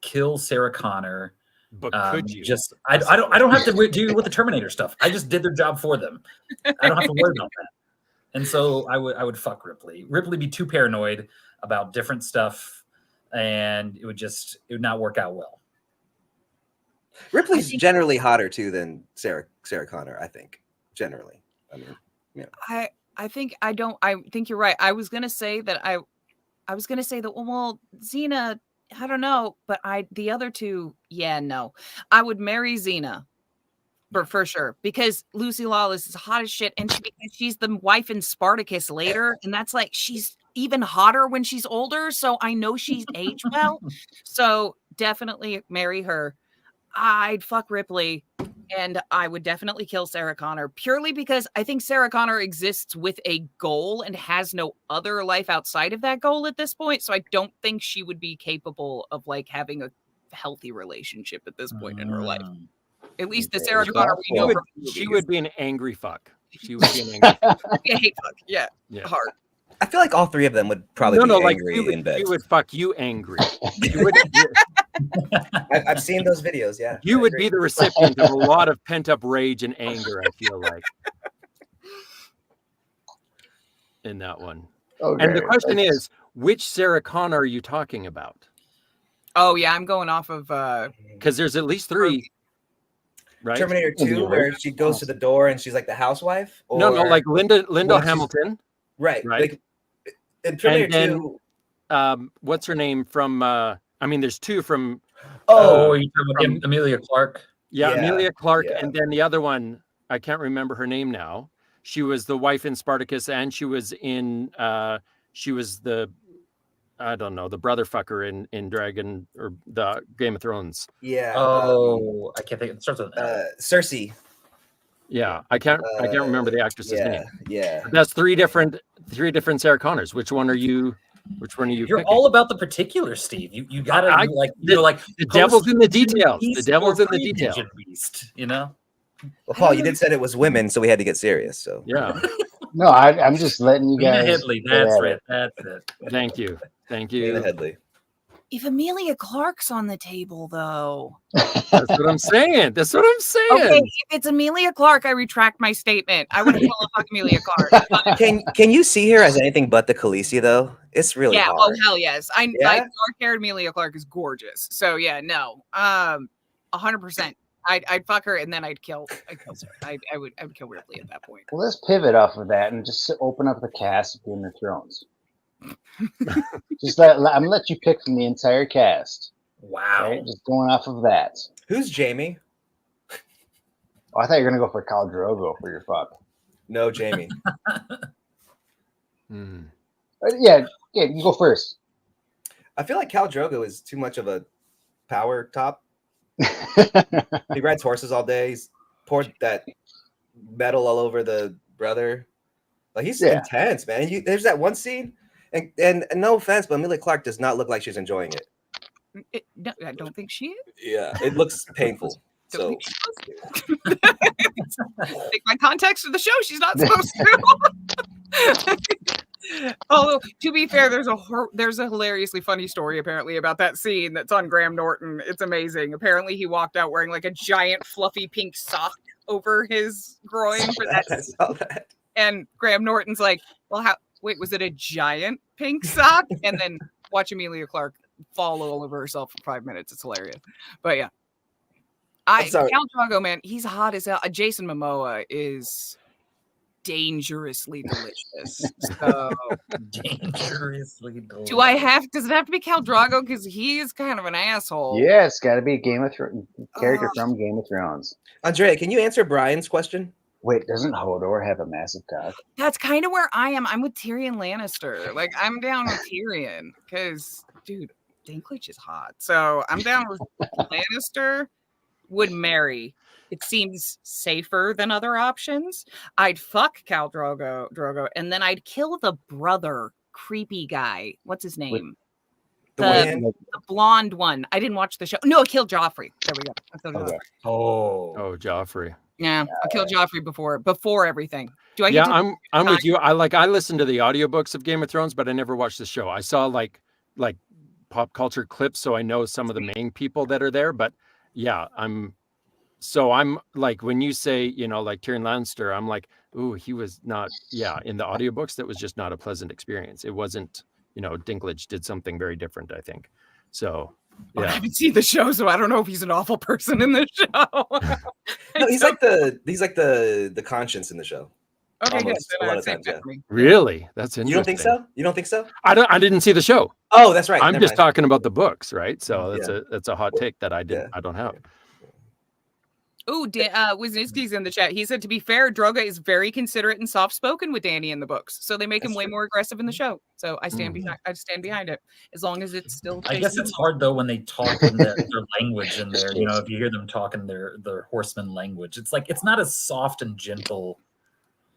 kill Sarah Connor. But could you? I don't have to deal with the Terminator stuff. I just did their job for them. I don't have to worry about that. And so I would fuck Ripley. Ripley be too paranoid about different stuff, and it would not work out well. Ripley's generally hotter too than Sarah Connor. I think generally. I mean, yeah. I think you're right. I was gonna say that. Well, Xena. I don't know, but the other two, no. I would marry Xena. For sure, because Lucy Lawless is hot as shit, and she's the wife in Spartacus later, and that's like she's even hotter when she's older. So I know she's aged well. So definitely marry her. I'd fuck Ripley, And I would definitely kill Sarah Connor purely because I think Sarah Connor exists with a goal and has no other life outside of that goal at this point. So I don't think she would be capable of like having a healthy relationship at this point in her life. At least the Sarah Connor we know from She would be an angry fuck. She would be an angry fuck. be a hate fuck. Yeah. Hard. I feel like all three of them would probably be angry in bed. She would fuck you angry. I've seen those videos. Yeah, you would be the recipient of a lot of pent up rage and anger. I feel like in that one. Okay. And the question is, which Sarah Connor are you talking about? Oh yeah, I'm going off of because there's at least 3. Right? Terminator 2, where she goes to the door and she's like the housewife. Or... No, like Linda Hamilton. Right. Like, in Terminator 2. What's her name from? I mean, there's 2 from. You're talking about Emilia Clarke. Yeah, Emilia Clarke, and then the other one, I can't remember her name now. She was the wife in Spartacus, and she was in. She was the, I don't know, the brother fucker in Dragon or the Game of Thrones. Yeah. I can't think. It starts with Cersei. Yeah, I can't remember the actress's name. Yeah. But that's 3 different Sarah Connors. Which one are you? You're picking? All about the particulars, Steve. You gotta the devil's in the details. The devil's in the details. Beast, you know. Well, Paul, you did said it was women, so we had to get serious. So yeah. No, I'm just letting you guys. Headley, that's right. That's it. Thank you. Lena Headley. If Emilia Clarke's on the table, though. That's what I'm saying. Okay, if it's Emilia Clarke, I retract my statement. I would hella fuck Emilia Clarke. Can you see her as anything but the Khaleesi, though? It's really hard. Oh hell yes. Dark-haired Emilia Clarke is gorgeous. So yeah, no. 100%. I'd fuck her and then I'd kill Sarah. I would kill Ripley at that point. Well, let's pivot off of that and just open up the cast of Game of Thrones. I'm gonna let you pick from the entire cast. Wow. Right? Just going off of that. Who's Jamie? Oh, I thought you were gonna go for Khal Drogo for your fuck. No, Jamie. Yeah, you go first. I feel like Khal Drogo is too much of a power top. He rides horses all day. He's poured that metal all over the brother. Like he's intense, man. There's that one scene, and no offense, but Emilia Clarke does not look like she's enjoying it. No, I don't think she is. Yeah, it looks painful. So take my context of the show. She's not supposed to. Although, to be fair, there's a hilariously funny story apparently about that scene that's on Graham Norton. It's amazing. Apparently, he walked out wearing like a giant fluffy pink sock over his groin for that. I saw that. And Graham Norton's like, "Well, wait, was it a giant pink sock?" And then watch Emilia Clarke fall all over herself for 5 minutes. It's hilarious. But yeah, Khal Drogo, man, he's hot as hell. Jason Momoa is dangerously delicious. So dangerously delicious. Does it have to be Khal Drogo? Because he is kind of an asshole. Yeah, it's got to be a Game of Thrones character from Game of Thrones. Andrea, can you answer Brian's question? Wait, doesn't Hodor have a massive cock? That's kind of where I am. I'm with Tyrion Lannister. Like, I'm down with Tyrion because, dude, Dinklage is hot. So I'm down with Lannister. Would marry. It seems safer than other options. I'd fuck Khal Drogo, and then I'd kill the brother, creepy guy. What's his name? The blonde one. I didn't watch the show. No, I killed Joffrey. There we go. I killed Joffrey. Oh, Joffrey. Yeah, I killed Joffrey before everything. Do I? Yeah, I'm with you. I listened to the audiobooks of Game of Thrones, but I never watched the show. I saw like pop culture clips, so I know some of the main people that are there. But yeah, I'm like, when you say, like Tyrion Lannister, I'm like, ooh, he was not. Yeah, in the audiobooks, that was just not a pleasant experience. It wasn't. Dinklage did something very different, I think. So. Yeah. I haven't seen the show, so I don't know if he's an awful person in the show. No, he's like the conscience in the show. Okay, almost, good. a lot of times, yeah. Really? That's interesting. You don't think so? I didn't see the show. Oh, that's right. I'm just talking about the books, right? So that's a hot take that I don't have. Ooh, Wisniewski's in the chat. He said, to be fair, Droga is very considerate and soft-spoken with Danny in the books, so they make him That's way true. more aggressive in the show. So I stand behind it, as long as it's still. I guess it's hard though when they talk in their language in there. You know, if you hear them talking their horseman language, it's like it's not as soft and gentle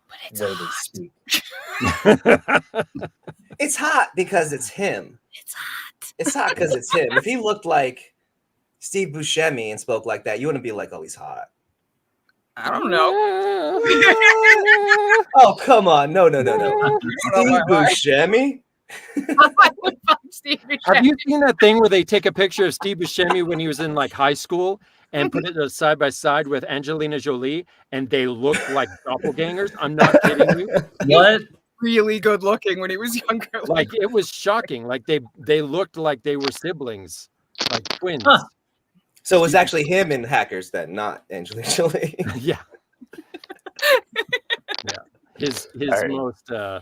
But it's way hot. they speak. It's hot because it's him. It's hot. It's hot because it's him. If he looked like Steve Buscemi and spoke like that, you wouldn't be like, oh, he's hot. I don't know. Oh, come on. No. Steve why. Buscemi? Steve Have you seen that thing where they take a picture of Steve Buscemi when he was in like high school and put it side by side with Angelina Jolie, and they look like doppelgangers? I'm not kidding you. What? Really good looking when he was younger. Like it was shocking. Like they looked like they were siblings, like twins. Huh. So it was actually him in Hackers then, not Angelina Jolie. Yeah. Yeah. His Alright. most Do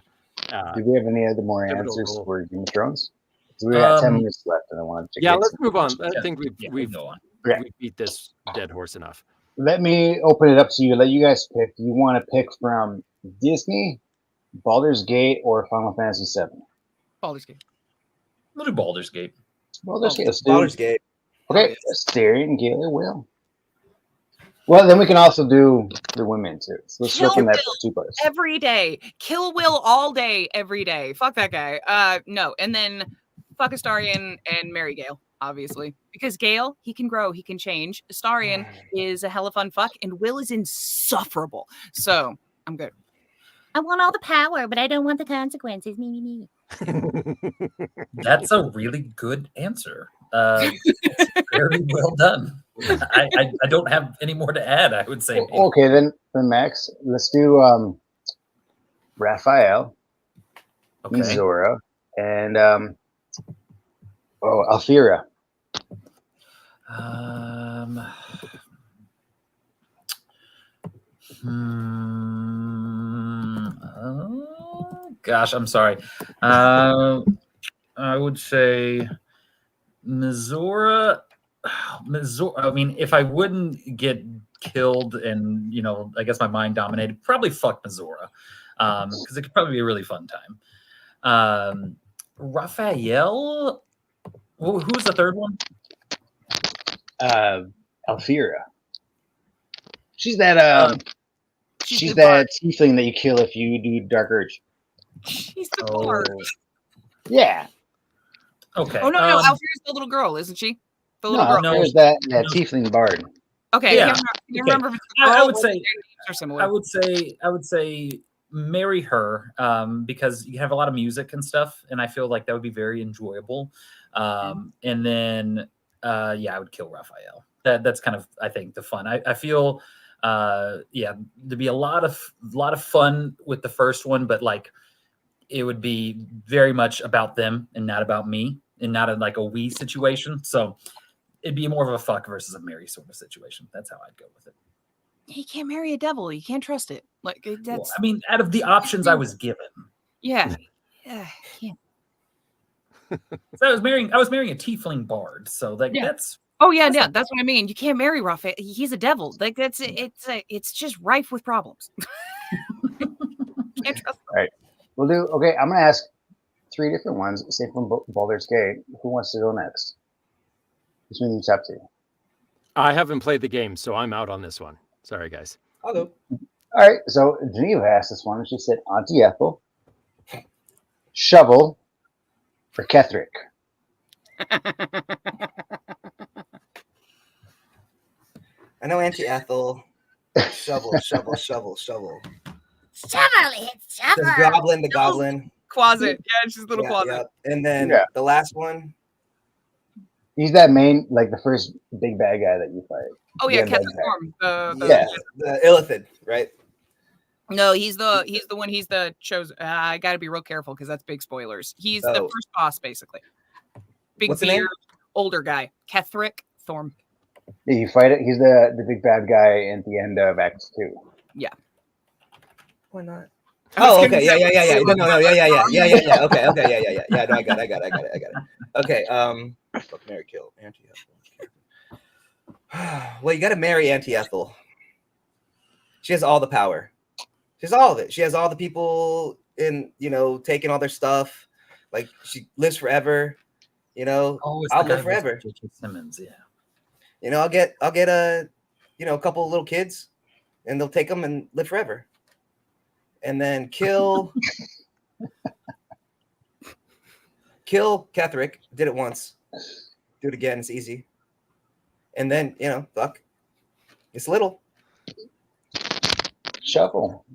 we have any other more Pivotal answers role. for Game of Thrones? So we got 10 Um, minutes left, and I wanted to. yeah, get let's some- move on. I Yeah. think Yeah, we've go on. Yeah. we beat this dead horse enough. Let me open it up to you. Let you guys pick. Do you want to pick from Disney, Baldur's Gate, or Final Fantasy VII? Baldur's Gate. We'll do Baldur's Gate. Baldur's Gate. Let's do- Baldur's Gate. Okay, Asterion, Gale, Will. Well, then we can also do the women too. So let's Kill look in that Will. 2 parts. Every day. Kill Will all day, every day. Fuck that guy. No. And then fuck Astarion and marry Gale, obviously. Because Gale, he can grow, he can change. Astarion is a hella fun fuck, and Will is insufferable. So I'm good. I want all the power, but I don't want the consequences. Me. That's a really good answer. Very well done. I don't have any more to add. I would say. Okay, then Max, let's do Raphael, Okay. Zora, and Althira. Oh, gosh, I'm sorry. I would say Mizora. I mean, if I wouldn't get killed and, you know, I guess my mind dominated, probably fuck Mizora. Because it could probably be a really fun time. Raphael. Who's the third one? Althira. She's that she's that tiefling that you kill if you do Dark Urge. She's the bard. Yeah. Okay. Oh no, Althira's the little girl, isn't she? The little girl. no. There's that tiefling bard. Okay, Yeah. I can't remember if it's the I girl would or say- the names are similar. I would say marry her because you have a lot of music and stuff, and I feel like that would be very enjoyable. And then I would kill Raphael. That's kind of, I think, the fun. I feel there'd be a lot of fun with the first one, but like it would be very much about them and not about me, and not like a we situation. So it'd be more of a fuck versus a marry sort of situation. That's how I'd go with it. You can't marry a devil. You can't trust it. Like that's Well, I mean, out of the options I was given, yeah. Can't. so I was marrying a tiefling bard. So like Yeah. that's Oh yeah, that's what I mean. You can't marry Raphael. He's a devil. Like it's just rife with problems. Can't trust him. We'll do. Okay, I'm gonna ask 3 different ones. Say from Baldur's Gate. Who wants to go next? Between the top 2. I haven't played the game, so I'm out on this one. Sorry, guys. I'll go. All right. So Geneva asked this one, and she said Auntie Ethel, Shovel, or Ketherick. I know Auntie Ethel. Shovel. Shovel, it's shovel. The goblin, the goblin. Closet. Yeah, she's a little Yeah, closet. yeah. And then Yeah. the last one. He's that main, like the first big bad guy that you fight. Oh yeah, Yeah, Captain that guy. Storm. Yeah, the Illithid, right? No, he's the one. He's the chosen. I got to be real careful because that's big spoilers. He's the Oh. first boss, basically. Big What's the name? beard, older guy. Ketherick Thorm. Yeah, you fight it. He's the big bad guy at the end of Act 2. Why not? I was Oh, gonna okay. say- Yeah. No, yeah. Okay. Yeah, no, I got it. Okay. Fuck, marry, kill, Auntie Ethel. Well, you got to marry Auntie Ethel. She has all the power. She has all of it. She has all the people in, taking all their stuff. Like, she lives forever. Oh, it's I'll the guy live who lives forever. with J.K. Simmons. Yeah. I'll get a couple of little kids, and they'll take them and live forever. And then kill Catherick. Did it once. Do it again. It's easy. And then, fuck. It's little. Shuffle.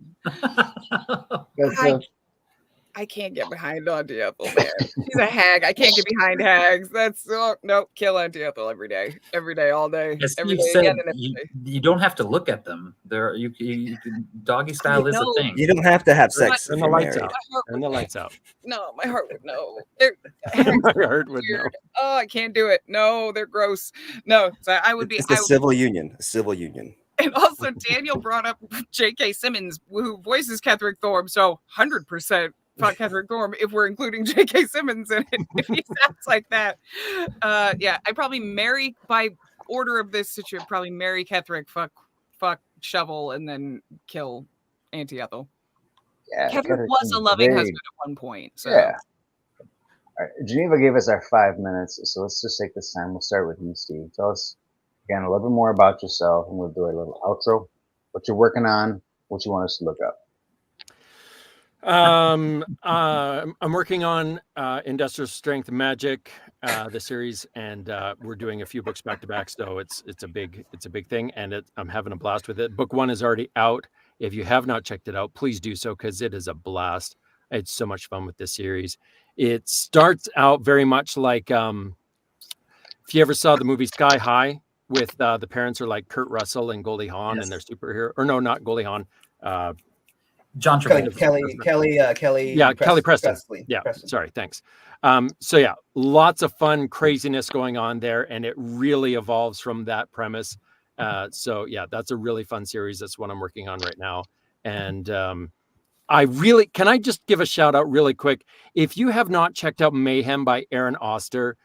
I can't get behind Auntie Ethel, man. She's a hag. I can't get behind hags. That's nope. Kill Auntie Ethel every day, all day, As every Steve day said, again and every day. you don't have to look at them. There, you can, doggy style is a know. thing. You don't have to have sex if Turn the you're lights married. out. Turn the lights out. No, my heart would know. Hags My heart would know. weird. Oh, I can't do it. No, they're gross. No, so I would be. It's a civil union. A civil union. And also, Daniel brought up J.K. Simmons, who voices Catherine Thorne. So 100% fuck Catherine Thorne if we're including J.K. Simmons in it. If he sounds like that, yeah, I'd probably marry by order of this situation. Probably marry Catherine, fuck Shovel, and then kill Auntie Ethel. Yeah, Catherine was a loving husband at one point. So. Yeah. All right, Geneva gave us our 5 minutes, so let's just take this time. We'll start with you, Steve. Tell us again a little bit more about yourself, and we'll do a little outro. What you're working on, what you want us to look up. I'm working on Industrial Strength Magic, the series, and we're doing a few books back to back. So it's a big thing, and I'm having a blast with it. Book 1 is already out. If you have not checked it out, please do so because it is a blast. It's so much fun with this series. It starts out very much like if you ever saw the movie Sky High with the parents are like Kurt Russell and Goldie Hawn, Yes. and they're superhero, or no, not Goldie Hawn. John Travolta. Kelly. Yeah, Kelly Preston. Presley. Yeah, Preston. sorry, thanks. So yeah, lots of fun craziness going on there, and it really evolves from that premise. So yeah, that's a really fun series. That's what I'm working on right now. And can I just give a shout out really quick? If you have not checked out Mayhem by Aaron Oster,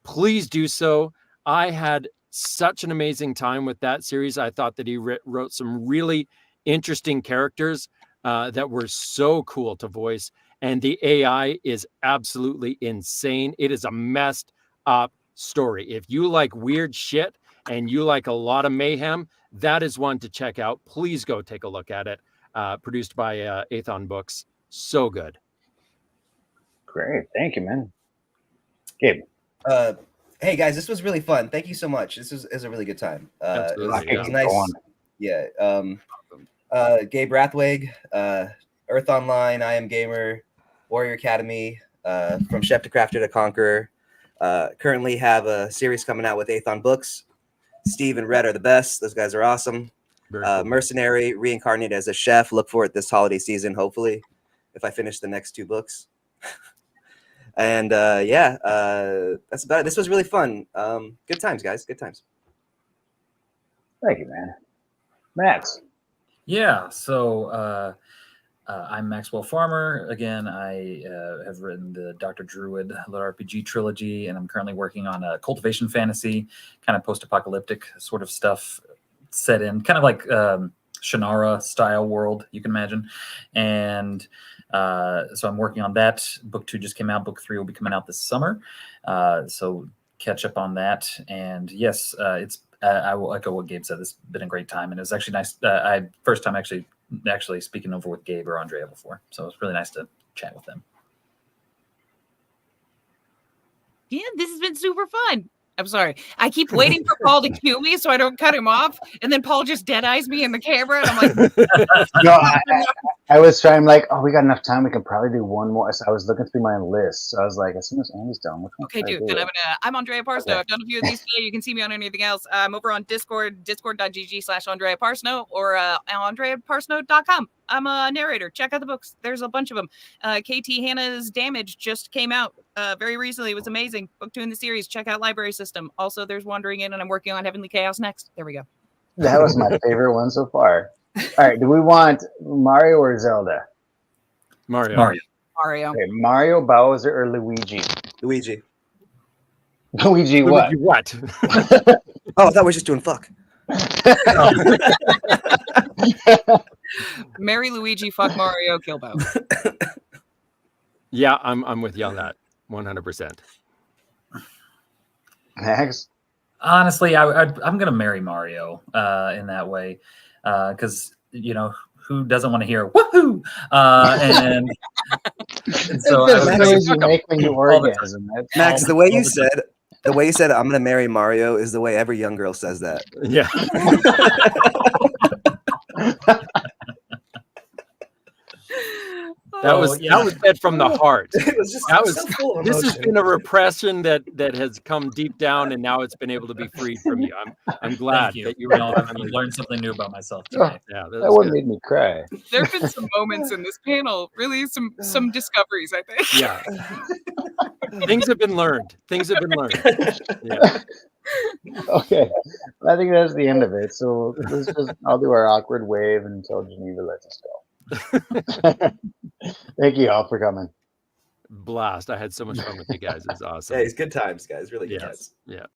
please do so. I had such an amazing time with that series. I thought that he wrote some really interesting characters that were so cool to voice. And the AI is absolutely insane. It is a messed up story. If you like weird shit and you like a lot of mayhem, that is one to check out. Please go take a look at it. Produced by Athon Books. So good. Great. Thank you, man. Gabe. Hey guys, this was really fun. Thank you so much. This is a really good time. Absolutely, It was nice. Yeah. Gabe Rathweg, Earth Online, I Am Gamer, Warrior Academy, From Chef to Crafter to Conqueror. Currently have a series coming out with Athon Books. Steve and Red are the best. Those guys are awesome. Cool. Mercenary, reincarnated as a chef. Look for it this holiday season, hopefully, if I finish the next 2 books. And that's about it. This was really fun. Good times, guys. Good times. Thank you, man. Max. Yeah, so I'm Maxwell Farmer. Again, I have written the Dr. Druid Little RPG trilogy, and I'm currently working on a cultivation fantasy, kind of post-apocalyptic sort of stuff set in, kind of like Shannara style world, you can imagine. And so I'm working on that. Book 2 just came out. Book 3 will be coming out this summer. So catch up on that. And yes, I will echo what Gabe said. This has been a great time, and it was actually nice. First time actually speaking over with Gabe or Andrea before, so it was really nice to chat with them. Yeah, this has been super fun. I'm sorry. I keep waiting for Paul to cue me so I don't cut him off, and then Paul just dead eyes me in the camera, and I'm like, No, I was trying, like, oh, we got enough time. We can probably do one more. So I was looking through my list. So I was like, as soon as Andy's done, which one okay, should I dude. do? Then I'm Andrea Parsno. Okay. I've done a few of these today. You can see me on anything else. I'm over on Discord, discord.gg/Andrea Parsno or AndreaParsno.com. I'm a narrator. Check out the books. There's a bunch of them. KT Hannah's Damage just came out very recently. It was amazing. Book 2 in the series. Check out Library System. Also, there's Wandering In, and I'm working on Heavenly Chaos next. There we go. That was my favorite one so far. All right, do we want Mario or Zelda? Mario. Okay, Mario, Bowser, or Luigi? Luigi. Luigi, what? Luigi, what? Oh, I thought we were just doing fuck. Marry Luigi, fuck Mario, kill Bowser. Yeah, I'm with you on that. 100%. Max? Honestly, I'm gonna marry Mario in that way, because who doesn't want to hear woohoo? And so That's I the would noise you make when you all the time. orgasm. That's Max, all the way all you the said I'm gonna marry Mario is the way every young girl says that. Yeah. That was said from the heart. It was just That was so full of This has emotion. been a repression that has come deep down, and now it's been able to be freed from you. I'm glad Thank you. that you were able to I've finally learned something new about myself Oh, tonight. Yeah, that was one good. made me cry. There have been some moments in this panel, really some discoveries, I think. Yeah. Things have been learned. Yeah. Okay, I think that's the end of it. So I'll do our awkward wave until Geneva lets us go. Thank you all for coming. Blast. I had so much fun with you guys. It's awesome. Hey, it's good times, guys. Really good Yes. times. Yeah.